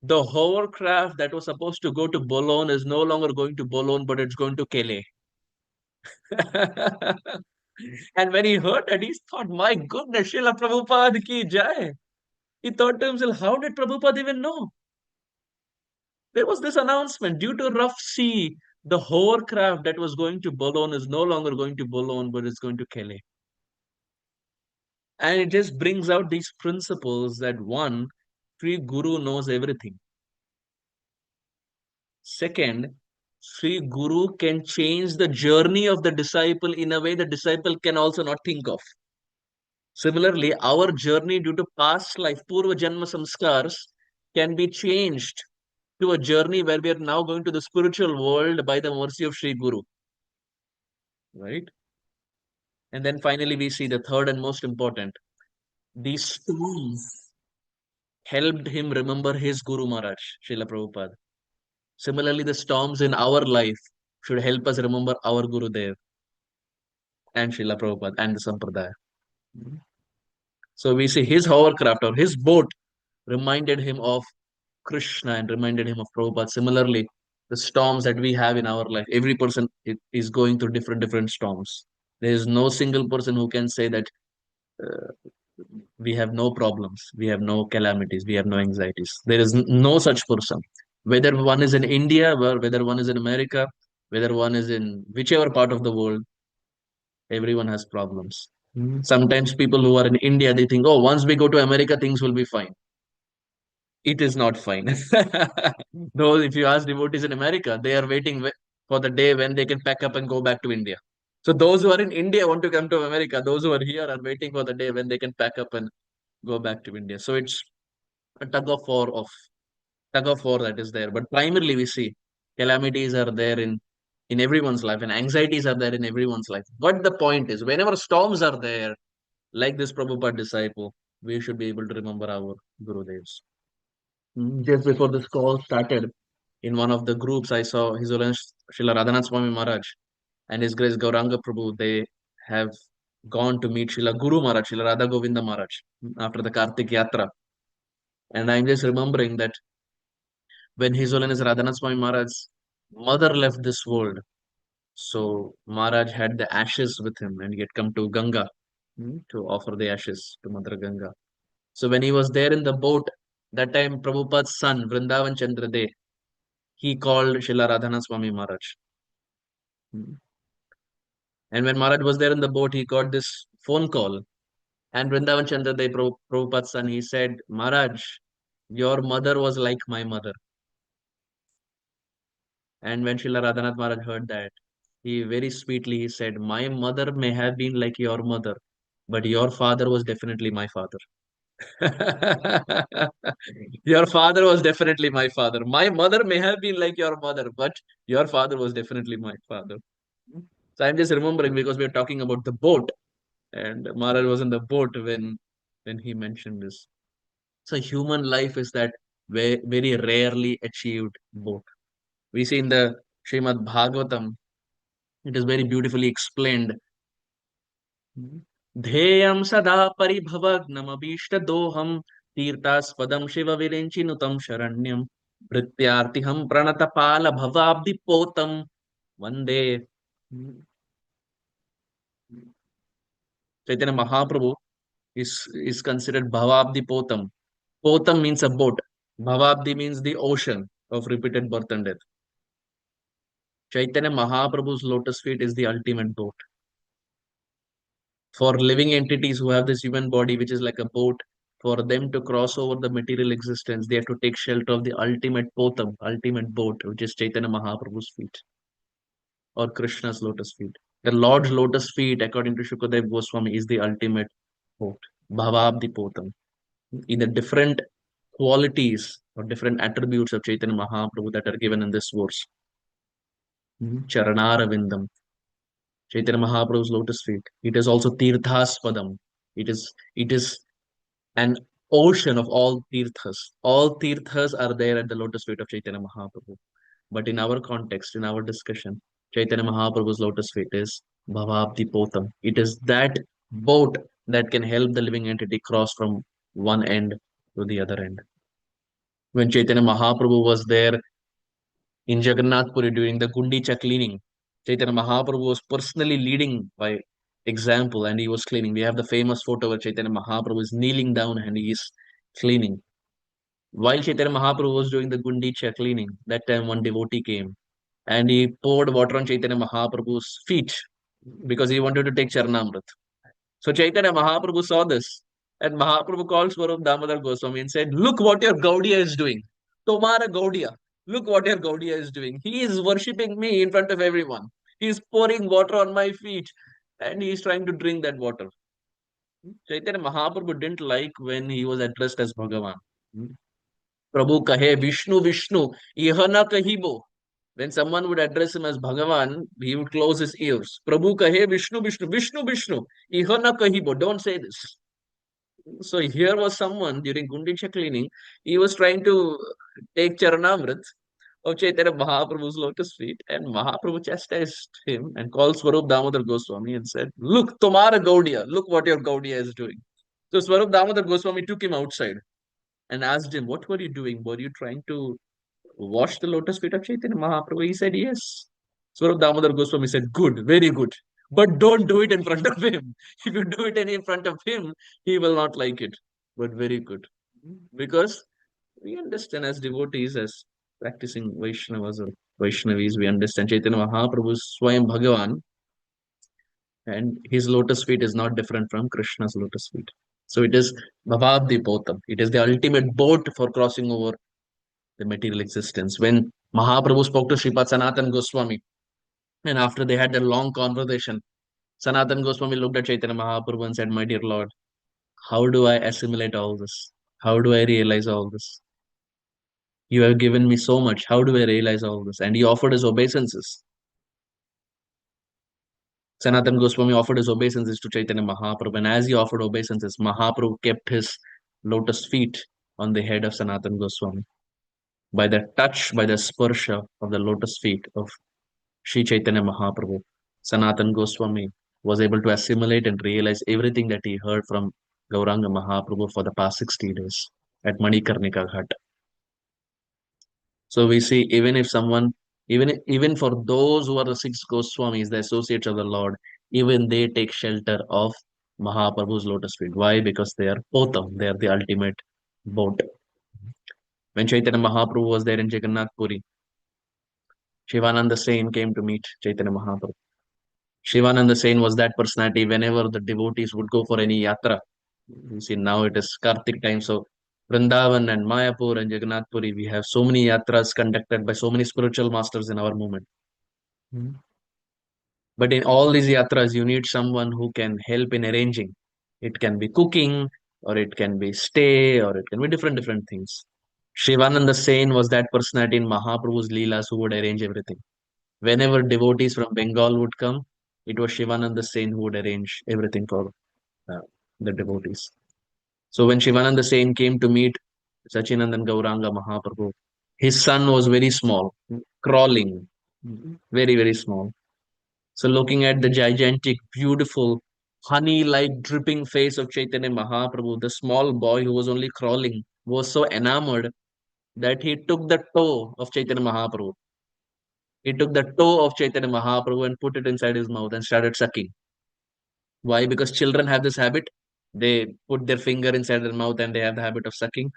the hovercraft that was supposed to go to Boulogne is no longer going to Boulogne, but it's going to Calais. And when he heard that, he thought, my goodness, Srila Prabhupada ki jai. He thought to himself, how did Prabhupada even know? There was this announcement, due to rough sea, the hovercraft that was going to Boulogne is no longer going to Boulogne, but it's going to Calais. And it just brings out these principles that one, Sri Guru knows everything. Second, Sri Guru can change the journey of the disciple in a way the disciple can also not think of. Similarly, our journey due to past life, Purva Janma Samskars, can be changed to a journey where we are now going to the spiritual world by the mercy of Sri Guru. Right? And then finally, we see the third and most important. These storms helped him remember his Guru Maharaj, Srila Prabhupada. Similarly, the storms in our life should help us remember our Guru Dev and Srila Prabhupada and the Sampradaya. So we see his hovercraft or his boat reminded him of Krishna and reminded him of Prabhupada. Similarly, the storms that we have in our life, every person is going through different storms. There is no single person who can say that uh, we have no problems, we have no calamities, we have no anxieties. There is no such person. Whether one is in India, or whether one is in America, whether one is in whichever part of the world, everyone has problems. Sometimes people who are in India, they think, oh, once we go to America, things will be fine. It is not fine. Those, if you ask devotees in America, they are waiting for the day when they can pack up and go back to India. So those who are in India want to come to America. Those who are here are waiting for the day when they can pack up and go back to India. So it's a tug of war that is there. But primarily we see calamities are there in everyone's life and anxieties are there in everyone's life. But the point is, whenever storms are there, like this Prabhupada disciple, we should be able to remember our Gurudevs. Just before this call started, in one of the groups, I saw His Holiness Srila Radhanath Swami Maharaj and His Grace Gauranga Prabhu. They have gone to meet Srila Guru Maharaj, Srila Radha Govinda Maharaj, after the Kartik Yatra. And I'm just remembering that when His Holiness Radhanath Swami Maharaj's mother left this world, so Maharaj had the ashes with him and he had come to Ganga to offer the ashes to Mother Ganga. So when he was there in the boat, that time Prabhupada's son, Vrindavan Chandra De, he called Srila Radhana Swami Maharaj. And when Maharaj was there in the boat, he got this phone call. And Vrindavan Chandra De, Prabhupada's son, he said, Maharaj, your mother was like my mother. And when Srila Radhanath Maharaj heard that, he very sweetly he said, my mother may have been like your mother, but your father was definitely my father. Your father was definitely my father. My mother may have been like your mother, but your father was definitely my father. So I'm just remembering because we are talking about the boat, and Maharaj was in the boat when he mentioned this. So human life is that very rarely achieved boat. We see in the Srimad Bhagavatam, it is very beautifully explained. ध्येयं सदा परिभवग्नमभीष्टदोहं तीर्थास्पदं शिवविरिञ्चिनुतं शरण्यं भृत्यार्तिहं प्रणतपालभवाब्धिपोतं वन्दे Chaitanya Mahaprabhu is considered Bhavabdi Potam. Potam means a boat. Bhavabdi means the ocean of repeated birth and death. Chaitanya Mahaprabhu's lotus feet is the ultimate boat. For living entities who have this human body, which is like a boat, for them to cross over the material existence, they have to take shelter of the ultimate potam, ultimate boat, which is Chaitanya Mahaprabhu's feet or Krishna's lotus feet. The Lord's lotus feet, according to Shukadev Goswami, is the ultimate boat, Bhavabdi Potam. In the different qualities or different attributes of Chaitanya Mahaprabhu that are given in this verse. Charanara Vindam, Chaitanya Mahaprabhu's lotus feet. It is also Tirthaspadam. It is an ocean of all tirthas. All tirthas are there at the lotus feet of Chaitanya Mahaprabhu. But in our context, in our discussion, Chaitanya Mahaprabhu's lotus feet is Bhavabdi Potam. It is that boat that can help the living entity cross from one end to the other end. When Chaitanya Mahaprabhu was there in Jagannath Puri during the Gundicha cleaning, Chaitanya Mahaprabhu was personally leading by example and he was cleaning. We have the famous photo where Chaitanya Mahaprabhu is kneeling down and he is cleaning. While Chaitanya Mahaprabhu was doing the Gundicha cleaning, that time one devotee came and he poured water on Chaitanya Mahaprabhu's feet because he wanted to take Charanamrit. So Chaitanya Mahaprabhu saw this and Mahaprabhu called Swarup Damodar Goswami and said, look what your Gaudiya is doing. Tomara Gaudiya. Look what your Gaudiya is doing. He is worshipping me in front of everyone. He is pouring water on my feet and he is trying to drink that water. Chaitanya Mahaprabhu didn't like when he was addressed as Bhagavan. Prabhu kahe Vishnu Vishnu, ihana kahibo. When someone would address him as Bhagavan, he would close his ears. Prabhu kahe Vishnu Vishnu, Vishnu Vishnu, ihana kahibo. Don't say this. So here was someone during Gundicha cleaning, he was trying to take Charanamrit of Chaitanya Mahaprabhu's lotus feet, and Mahaprabhu chastised him and called Swarup Damodar Goswami and said, look, Tomara Gaudiya, look what your Gaudiya is doing. So Swarup Damodar Goswami took him outside and asked him, what were you doing? Were you trying to wash the lotus feet of Chaitanya Mahaprabhu? He said, yes. Swarup Damodar Goswami said, good, very good. But don't do it in front of him. If you do it in front of him, he will not like it. But very good. Because we understand as devotees, as practicing Vaishnavas or Vaishnavis, we understand Chaitanya Mahaprabhu is Swayam Bhagavan. And his lotus feet is not different from Krishna's lotus feet. So it is Bhavabdi Potam. It is the ultimate boat for crossing over the material existence. When Mahaprabhu spoke to Sripad Sanatan Goswami, and after they had a long conversation, Sanatan Goswami looked at Chaitanya Mahaprabhu and said, "My dear Lord, how do I assimilate all this? How do I realize all this? You have given me so much. How do I realize all this?" And he offered his obeisances. Sanatan Goswami offered his obeisances to Chaitanya Mahaprabhu. And as he offered obeisances, Mahaprabhu kept his lotus feet on the head of Sanatan Goswami. By the touch, by the sparsha of the lotus feet of Sri Chaitanya Mahaprabhu, Sanatan Goswami was able to assimilate and realize everything that he heard from Gauranga Mahaprabhu for the past 60 days at Manikarnika Ghat. So we see even if someone, even for those who are the six Goswamis, the associates of the Lord, even they take shelter of Mahaprabhu's lotus feet. Why? Because they are Potam, they are the ultimate boat. When Chaitanya Mahaprabhu was there in Jagannath Puri, Shivananda Sain came to meet Chaitanya Mahaprabhu. Shivananda Sain was that personality whenever the devotees would go for any yatra. You see, now it is Kartik time, so Vrindavan and Mayapur and Jagannath Puri, we have so many yatras conducted by so many spiritual masters in our movement. Mhm. But in all these yatras, you need someone who can help in arranging. It can be cooking, or it can be stay, or it can be different things. Shivananda Sain was that personality in Mahaprabhu's Leelas who would arrange everything. Whenever devotees from Bengal would come, it was Shivananda Sain who would arrange everything for uh, the devotees. So when Shivananda Sain came to meet Sachinandan Gauranga Mahaprabhu, his son was very small, crawling, very small. So looking at the gigantic, beautiful, honey-like dripping face of Chaitanya Mahaprabhu, the small boy who was only crawling was so enamored that he took the toe of Chaitanya Mahaprabhu. He took the toe of Chaitanya Mahaprabhu and put it inside his mouth and started sucking. Why? Because children have this habit. They put their finger inside their mouth and they have the habit of sucking.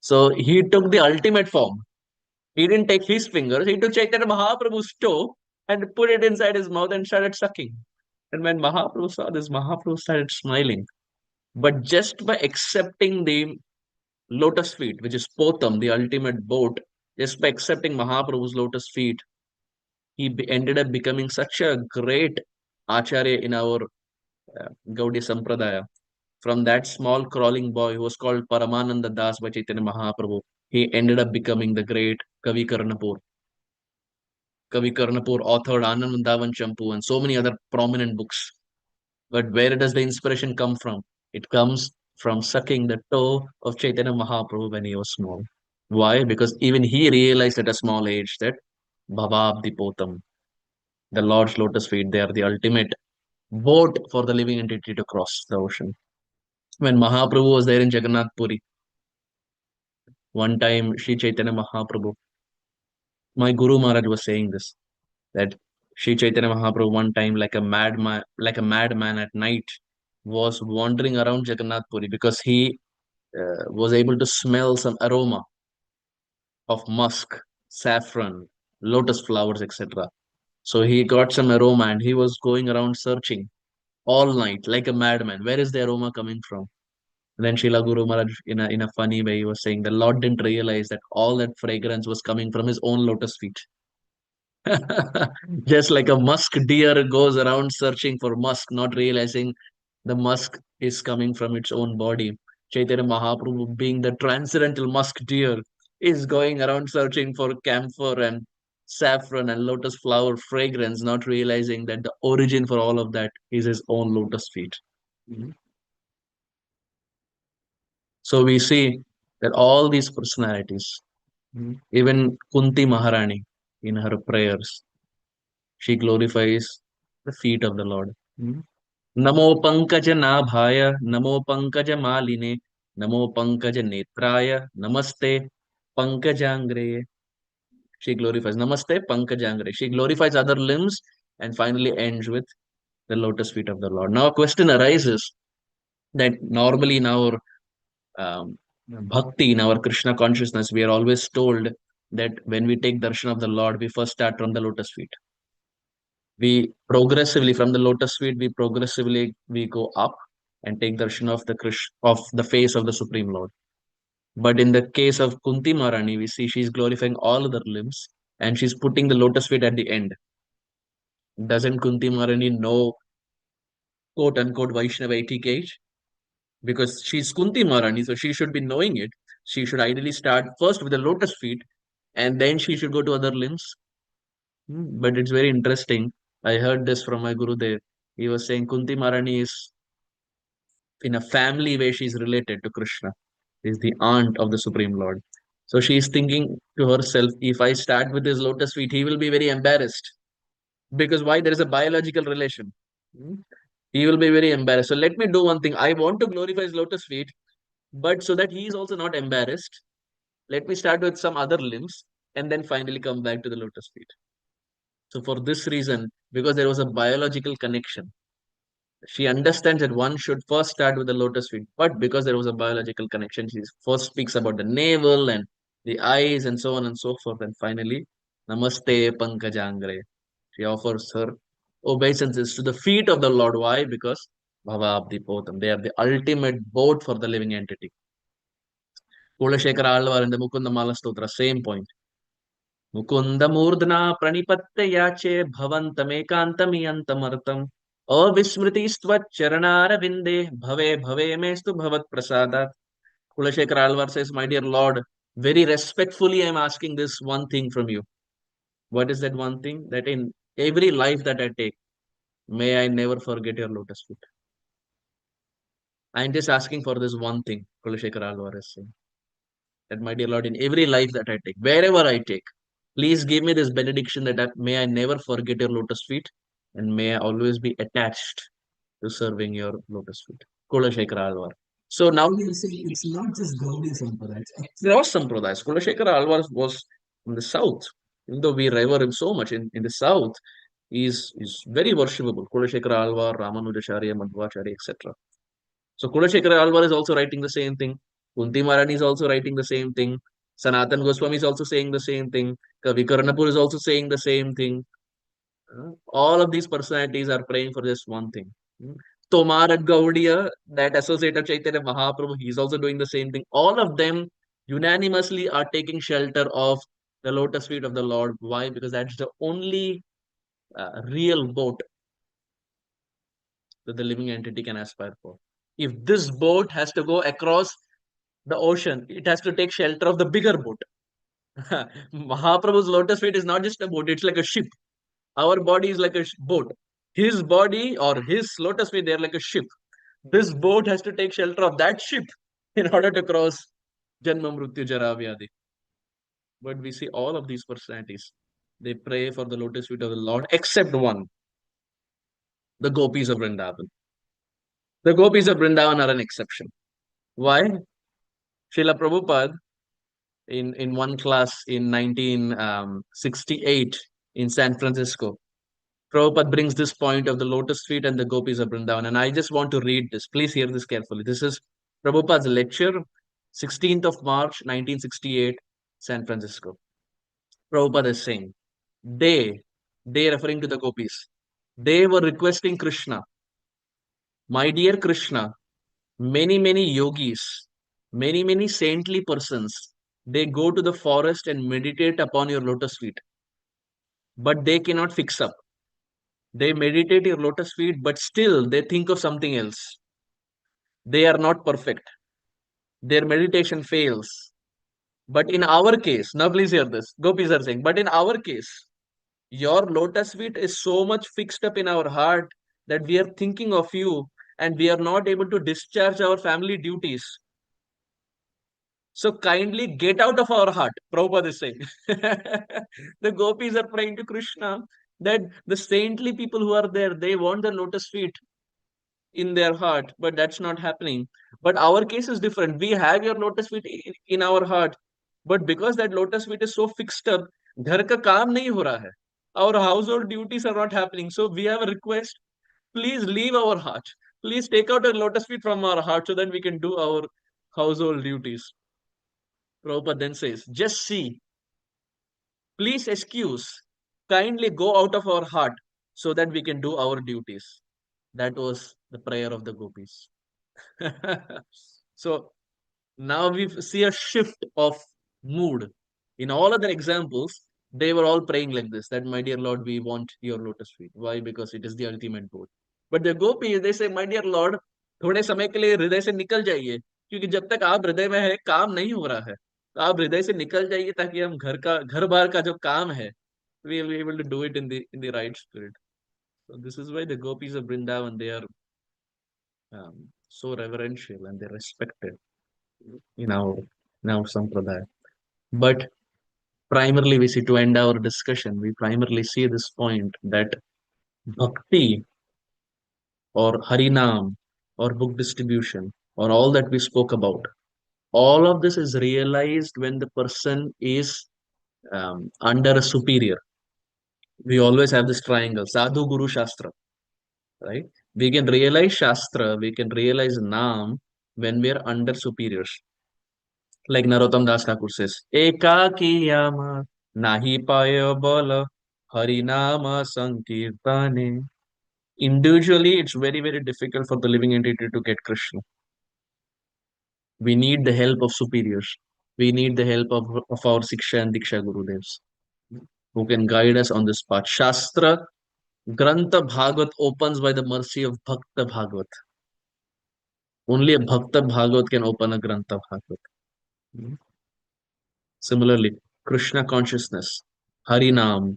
So he took the ultimate form. He didn't take his fingers, he took Chaitanya Mahaprabhu's toe and put it inside his mouth and started sucking. And when Mahaprabhu saw this, Mahaprabhu started smiling. But just by accepting the lotus feet, which is Potam, the ultimate boat, just by accepting Mahaprabhu's lotus feet, ended up becoming such a great acharya in our Gaudiya Sampradaya. From that small crawling boy who was called Paramananda Das by Chaitanya Mahaprabhu, he ended up becoming the great Kavi Karnapur. Kavi Karnapur authored Anand Vrindavan Champu and so many other prominent books. But where does the inspiration come from? It comes from sucking the toe of Chaitanya Mahaprabhu when he was small. Why? Because even he realized at a small age that Bhavabdi Potam, the Lord's lotus feet, they are the ultimate boat for the living entity to cross the ocean. When Mahaprabhu was there in Jagannath Puri, one time Sri Chaitanya Mahaprabhu, my Guru Maharaj was saying this, that Sri Chaitanya Mahaprabhu one time like a madman at night was wandering around Jagannath Puri because he was able to smell some aroma of musk, saffron, lotus flowers, etc. So he got some aroma and he was going around searching all night like a madman. Where is the aroma coming from? And then Srila Guru Maharaj, in a funny way, he was saying the Lord didn't realize that all that fragrance was coming from his own lotus feet. Just like a musk deer goes around searching for musk, not realizing the musk is coming from its own body. Chaitanya Mahaprabhu, being the transcendental musk deer, is going around searching for camphor and saffron and lotus flower fragrance, not realizing that the origin for all of that is his own lotus feet. Mhm. So we see that all these personalities, even Kunti Maharani in her prayers, she glorifies the feet of the Lord. Namo Pankaja Nabhaya, Namo Pankaja Maline, Namo Pankaja Netraya, Namaste Pankajangre. She glorifies Namaste Pankajangre. She glorifies other limbs and finally ends with the lotus feet of the Lord. Now, a question arises that normally in our bhakti, in our Krishna consciousness, we are always told that when we take darshan of the Lord, we first start from the lotus feet. We progressively, from the lotus feet, we go up and take darshan of the face of the Supreme Lord. But in the case of Kunti Maharani, we see she's glorifying all other limbs and she's putting the lotus feet at the end. Doesn't Kunti Maharani know quote unquote Vaishnava etiquette? Because she's Kunti Maharani, so she should be knowing it. She should ideally start first with the lotus feet and then she should go to other limbs. But it's very interesting. I heard this from my Guru there. He was saying Kunti Maharani is in a family where she's related to Krishna. Is the aunt of the Supreme Lord. So she's thinking to herself, if I start with his lotus feet, he will be very embarrassed. Because why? There is a biological relation. Hmm? He will be very embarrassed. So let me do one thing. I want to glorify his lotus feet, but so that he is also not embarrassed, let me start with some other limbs and then finally come back to the lotus feet. So for this reason, because there was a biological connection, she understands that one should first start with the lotus feet. But because there was a biological connection, she first speaks about the navel and the eyes and so on and so forth. And finally, Namaste Pankajangre. She offers her obeisances to the feet of the Lord. Why? Because Bhavabdi Potam. They are the ultimate boat for the living entity. Kulashekara Alvar in the Mukunda Mala Stotra, same point. Mukunda Murdna Pranipatte Yache Bhavantamekantamyantamartam Avismritistva Bhave Bhave Mestu Bhavat Prasadat. Kulashekara Alvar says, my dear Lord, very respectfully I am asking this one thing from you. What is that one thing? That in every life that I take, may I never forget your lotus feet. I am just asking for this one thing, Kulashekara Alvar is saying. That my dear Lord, in every life that I take, wherever I take, please give me this benediction that may I never forget your lotus feet and may I always be attached to serving your lotus feet. Kulashekara Alvar. So now we will say it's not just Gaudi Sampradaya, it's across Sampradayas. Kulashekara Alvar was in the south. Even though we revere him so much in the south, is very worshipable. Kulashekara Alvar, Ramanujacharya, Madhvacharya, etc. So Kulashekara Alvar is also writing the same thing. Kunti Maharani is also writing the same thing. Sanatan Goswami is also saying the same thing. Kavi Karnapur is also saying the same thing. All of these personalities are praying for this one thing. Tomar at Gaudiya, that associate of Chaitanya Mahaprabhu, he's also doing the same thing. All of them unanimously are taking shelter of the lotus feet of the Lord. Why? Because that's the only real boat that the living entity can aspire for. If this boat has to go across the ocean, it has to take shelter of the bigger boat. Mahaprabhu's lotus feet is not just a boat, it's like a ship. Our body is like a boat. His body or his lotus feet, they're like a ship. This boat has to take shelter of that ship in order to cross Janma Mrityu Jara Vyadi. But we see all of these personalities. They pray for the lotus feet of the Lord, except one, the gopis of Vrindavan. The gopis of Vrindavan are an exception. Why? Srila Prabhupada, in one class in 1968 in San Francisco, Prabhupada brings this point of the lotus feet and the gopis of Vrindavan. And I just want to read this. Please hear this carefully. This is Prabhupada's lecture, 16th of March, 1968, San Francisco. Prabhupada is saying, they referring to the gopis, they were requesting Krishna, my dear Krishna, many yogis, many saintly persons, they go to the forest and meditate upon your lotus feet, but they cannot fix up. They meditate your lotus feet, but still they think of something else. They are not perfect. Their meditation fails. But in our case, now please hear this. Gopis are saying, but in our case, your lotus feet is so much fixed up in our heart that we are thinking of you and we are not able to discharge our family duties. So kindly get out of our heart, Prabhupada is saying. The gopis are praying to Krishna that the saintly people who are there, they want the lotus feet in their heart, but that's not happening. But our case is different. We have your lotus feet in our heart, but because that lotus feet is so fixed up, घर का काम नहीं हो रहा है. Our household duties are not happening. So we have a request. Please leave our heart. Please take out a lotus feet from our heart so that we can do our household duties. Prabhupada then says, just see, please excuse, kindly go out of our heart. so that we can do our duties. That was the prayer of the gopis. So now we see a shift of mood. In all other examples, they were all praying like this, that my dear Lord, we want your lotus feet. Why? Because it is the ultimate goal. But the gopis, they say, my dear Lord, थोड़े समय के लिए हृदय से निकल जाइए, क्योंकि जब तक आप हृदय में है काम नहीं हो रहा है, तो आप हृदय से निकल जाइए ताकि हम घर बार का जो काम है, we will be able to do it in the right spirit. So this is why the gopis of Vrindavan, they are so reverential and they're respected in our sampradaya. But primarily, we see, to end our discussion, we primarily see this point that bhakti or harinam or book distribution or all that we spoke about, all of this is realized when the person is under a superior. We always have this triangle, sadhu, guru, shastra, right? We can realize shastra, we can realize nam when we are under superiors. Like Narottam Das Thakur says, Ekaki yama nahi payo bala harinama sankirtane. Individually, it's very, very difficult for the living entity to get Krishna. We need the help of superiors. We need the help of our Siksha and Diksha Gurudevs who can guide us on this path. Shastra, Grantha Bhagavat opens by the mercy of Bhakta Bhagavat. Only a Bhakta Bhagavat can open a Grantha Bhagavat. Similarly, Krishna consciousness, Harinam,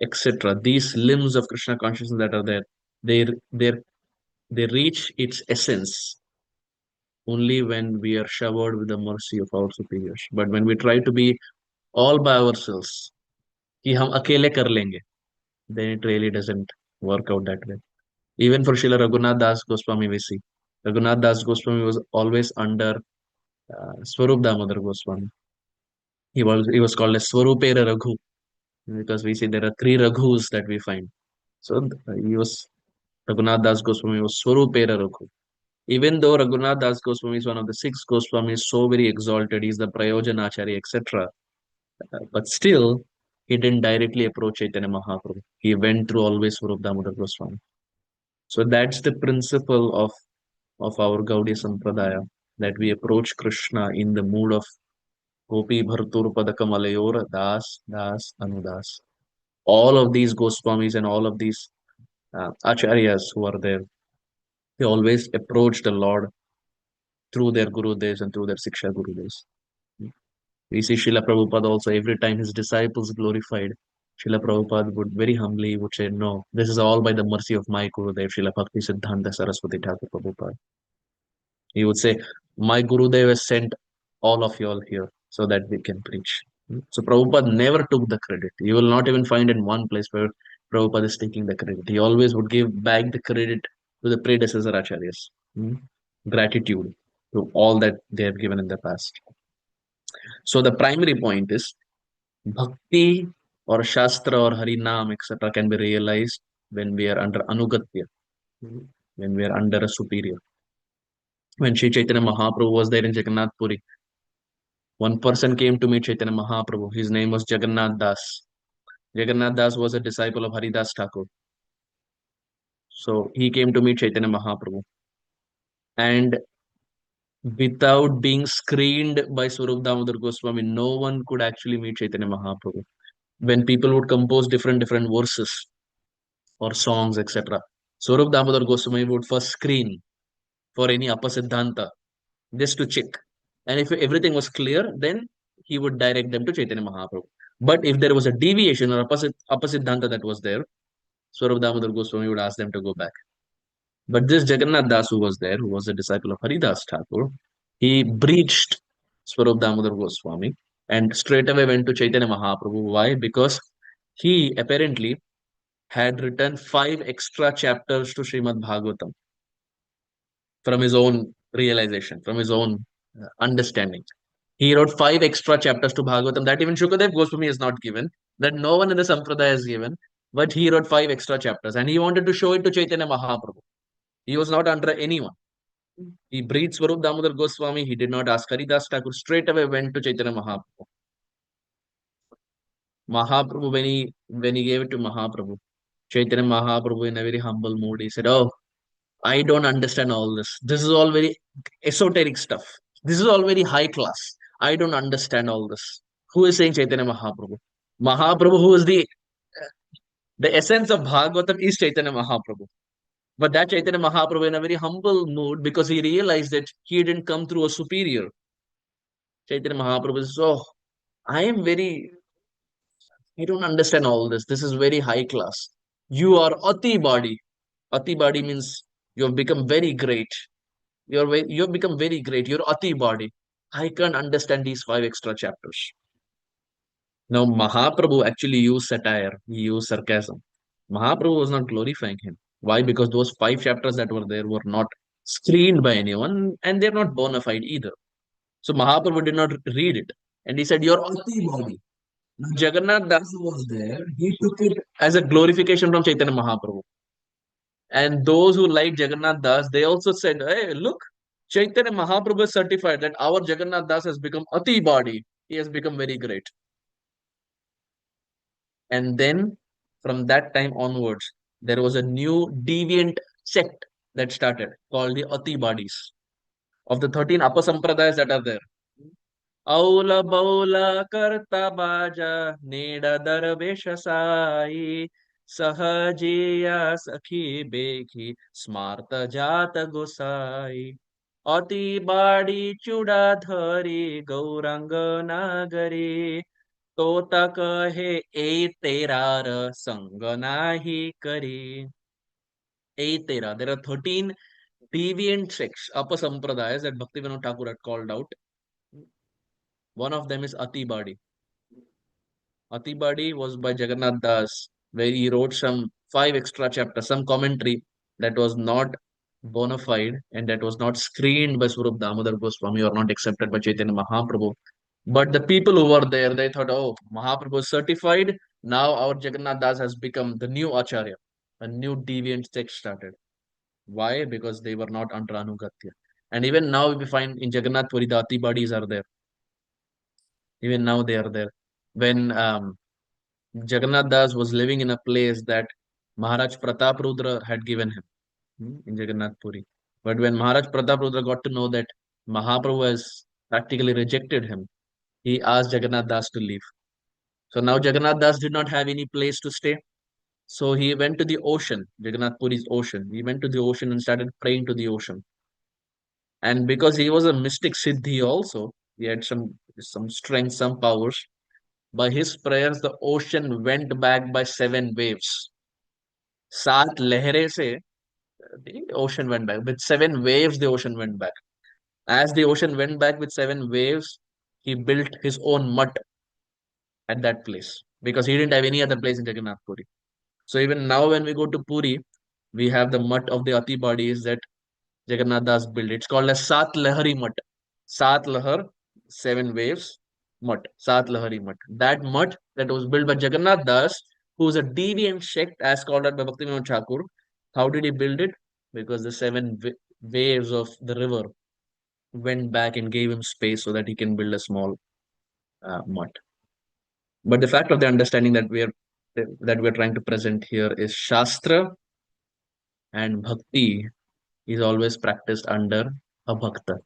etc. These limbs of Krishna consciousness that are there, they they they reach its essence only when we are showered with the mercy of our superiors. But when we try to be all by ourselves, कि हम अकेले कर लेंगे, then it really doesn't work out that way. Even for Srila Raghunath Das Goswami, we see Raghunath Das Goswami was always under Swarup Damodar Goswami. He was called as Swarupera Raghu because we see there are three Raghus that we find. So he was Raghunath Das Goswami was Swarupera Raghu. Even though Raghunath Das Goswami is one of the six Goswamis, so very exalted, he's the Prayojan Acharya, etc. But still, he didn't directly approach Chaitanya Mahaprabhu. He went through always Swarup Damodar Goswami. So that's the principle of our Gaudiya Sampradaya, that we approach Krishna in the mood of Gopi Bhartur Padakamalayora Das Das Anudas. All of these Goswamis and all of these acharyas who are there, they always approach the Lord through their Gurudevs and through their Siksha Gurudevs. We see Srila Prabhupada also, every time his disciples glorified, Srila Prabhupada would very humbly would say, no, this is all by the mercy of my Gurudev, Srila Bhakti Siddhanta Saraswati Thakur Prabhupada. He would say, my Gurudev has sent all of you all here so that we can preach. So Prabhupada never took the credit. You will not even find in one place where Prabhupada is taking the credit. He always would give back the credit to the predecessor acharyas. Gratitude to all that they have given in the past. So the primary point is bhakti or shastra or harinam, etc., can be realized when we are under anugatya, when we are under a superior. When Sri Chaitanya Mahaprabhu was there in Jagannath Puri, one person came to meet Chaitanya Mahaprabhu. His name was Jagannath Das. Jagannath Das was a disciple of Haridas Thakur. So he came to meet Chaitanya Mahaprabhu. And without being screened by Swarup Damodar Goswami, no one could actually meet Chaitanya Mahaprabhu. When people would compose different verses or songs, etc., Swarup Damodar Goswami would first screen for any apasiddhanta just to check. And if everything was clear, then he would direct them to Chaitanya Mahaprabhu. But if there was a deviation or apasiddhanta that was there, Swarup Damodar Goswami would ask them to go back. But this Jagannath Das who was there, who was a disciple of Haridas Thakur, he breached Swarup Damodar Goswami and straight away went to Chaitanya Mahaprabhu. Why? Because he apparently had written 5 extra chapters to Srimad Bhagavatam from his own realization, from his own understanding. He wrote 5 extra chapters to Bhagavatam that even Shukadev Goswami has not given, that no one in the Sampradaya has given, but he wrote 5 extra chapters and he wanted to show it to Chaitanya Mahaprabhu. He was not under anyone. He breathed Swarup Damodar Goswami. He did not ask Haridas Thakur. Straight away went to Chaitanya Mahaprabhu. When he gave it to Mahaprabhu, Chaitanya Mahaprabhu, in a very humble mood, he said, "Oh, I don't understand all this. This is all very esoteric stuff. This is all very high class. I don't understand all this." Who is saying Chaitanya Mahaprabhu? Mahaprabhu, who is the essence of Bhagavatam, is Chaitanya Mahaprabhu. But that Chaitanya Mahaprabhu, in a very humble mood, because he realized that he didn't come through a superior. Chaitanya Mahaprabhu says, "Oh, I am very, I don't understand all this. This is very high class. You are Ati body. Ati body means you have become very great. You have become very great. You're Ati body. I can't understand these five extra chapters." Now, Mahaprabhu actually used satire, he used sarcasm. Mahaprabhu was not glorifying him. Why? Because those five chapters that were there were not screened by anyone and they're not bona fide either. So Mahaprabhu did not read it. And he said, "Your Ati body." Now, Jagannath Das was there. He took it as a glorification from Chaitanya Mahaprabhu. And those who liked Jagannath Das, they also said, "Hey, look, Chaitanya Mahaprabhu is certified that our Jagannath Das has become Ati body. He has become very great." And then from that time onwards, there was a new deviant sect that started called the Atibadis. Of the 13 Apasampradayas that are there, Aula Baula Karta Baja Neda Darvesha Sai Sahajiya Sakhi Bekhi Smarta Jata Gosai Ati Badi Chudadhari Gauranga Nagari Tota kahe e terar sang nahi kari. E tera. There are 13 deviant sects, apasampradayas that Bhaktivinoda Thakur had called out. One of them is Atibadi. Atibadi was by Jagannath Das, where he wrote some five extra chapters, some commentary that was not bona fide and that was not screened by Swarup Damodar Goswami or not accepted by Chaitanya Mahaprabhu. But the people who were there, they thought, "Oh, Mahaprabhu is certified. Now our Jagannath Das has become the new Acharya." A new deviant sect started. Why? Because they were not under Anugatya. And even now, we find in Jagannath Puri, the Atibadis are there. Even now, they are there. When Jagannath Das was living in a place that Maharaj Pratap Rudra had given him in Jagannath Puri. But when Maharaj Pratap Rudra got to know that Mahaprabhu has practically rejected him, he asked Jagannath Das to leave. So now Jagannath Das did not have any place to stay. So he went to the ocean, Jagannath Puri's ocean. He went to the ocean and started praying to the ocean. And because he was a mystic siddhi also, he had some strength, some powers. By his prayers, the ocean went back by 7 waves. Saat lehre se, the ocean went back. With 7 waves, the ocean went back. As the ocean went back with 7 waves, he built his own mutt at that place because he didn't have any other place in Jagannath Puri. So even now, when we go to Puri, we have the mutt of the Atibadis that Jagannath Das built. It's called as Sat Lahari Mutt. Sat Lahar, 7 waves, mutt. Sat Lahari Mutt. That mutt that was built by Jagannath Das, who is a deviant sect as called out by Bhaktivinoda Thakur. How did he build it? Because the 7 waves of the river went back and gave him space so that he can build a small mutt. But the fact of the understanding that we're trying to present here is Shastra and Bhakti is always practiced under a bhakta,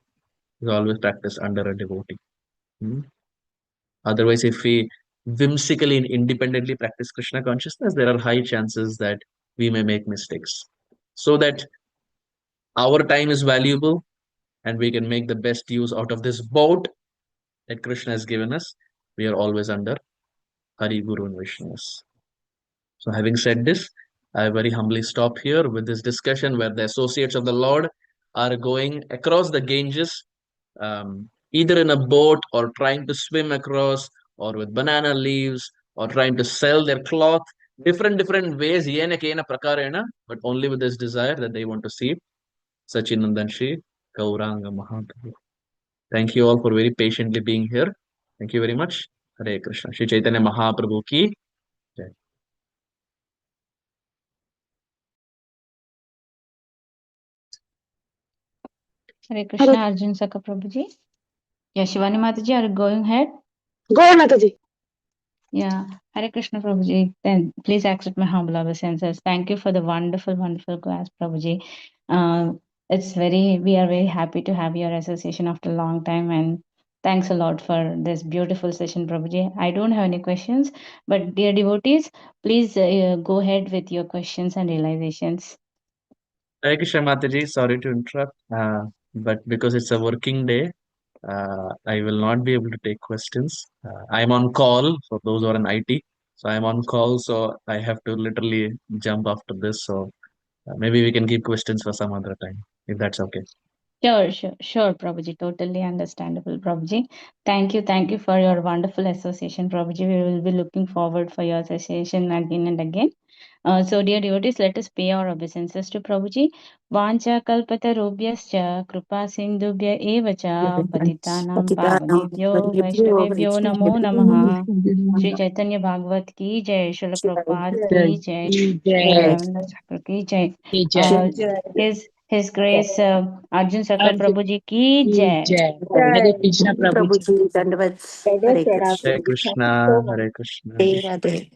is always practiced under a devotee. Hmm? Otherwise, if we whimsically and independently practice Krishna consciousness, there are high chances that we may make mistakes. So that our time is valuable and we can make the best use out of this boat that Krishna has given us, we are always under Hari Guru and Vishnus. So, having said this, I very humbly stop here with this discussion where the associates of the Lord are going across the Ganges, either in a boat or trying to swim across, or with banana leaves, or trying to sell their cloth, different ways, yena kena prakarena, but only with this desire that they want to see Sachinandan Shri Gauranga Mahaprabhu. Thank you all for very patiently being here. Thank you very much. Hare Krishna. Shri Chaitanya Mahaprabhu ki jai. Hare Krishna, Arjun Saka Prabhuji. Yeah, Shivani Mataji, are you going ahead? Go on, Mataji. Yeah, Hare Krishna Prabhuji. Then please accept my humble obeisances. Thank you for the wonderful, wonderful class, Prabhuji. We are very happy to have your association after a long time, and thanks a lot for this beautiful session, Prabhuji. I don't have any questions, but dear devotees, please go ahead with your questions and realizations. Hare Krishna Mataji, sorry to interrupt, but because it's a working day, I will not be able to take questions. I'm on call for those who are in IT. So I'm on call, so I have to literally jump after this. So maybe we can keep questions for some other time, if that's okay. Sure, Prabhuji. Totally understandable, Prabhuji. Thank you for your wonderful association, Prabhuji. We will be looking forward for your association again and again. So, dear devotees, let us pay our obeisances to Prabhuji. Vancha kalpatarubhyascha kripa sindhubhya eva cha patitanam pavanebhyo vaishnavebhyo namo namaha. Shri Chaitanya Bhagavat ki jai, Srila Prabhupada ki jai, Shri Ravindranath Thakur ki jai. His Grace Arjun Sakha Prabhuji ki jai. Hare Krishna Prabhuji. Prabhuji, Dandavats. Hare Krishna. Hare Krishna, Hare Krishna. Radhe Radhe.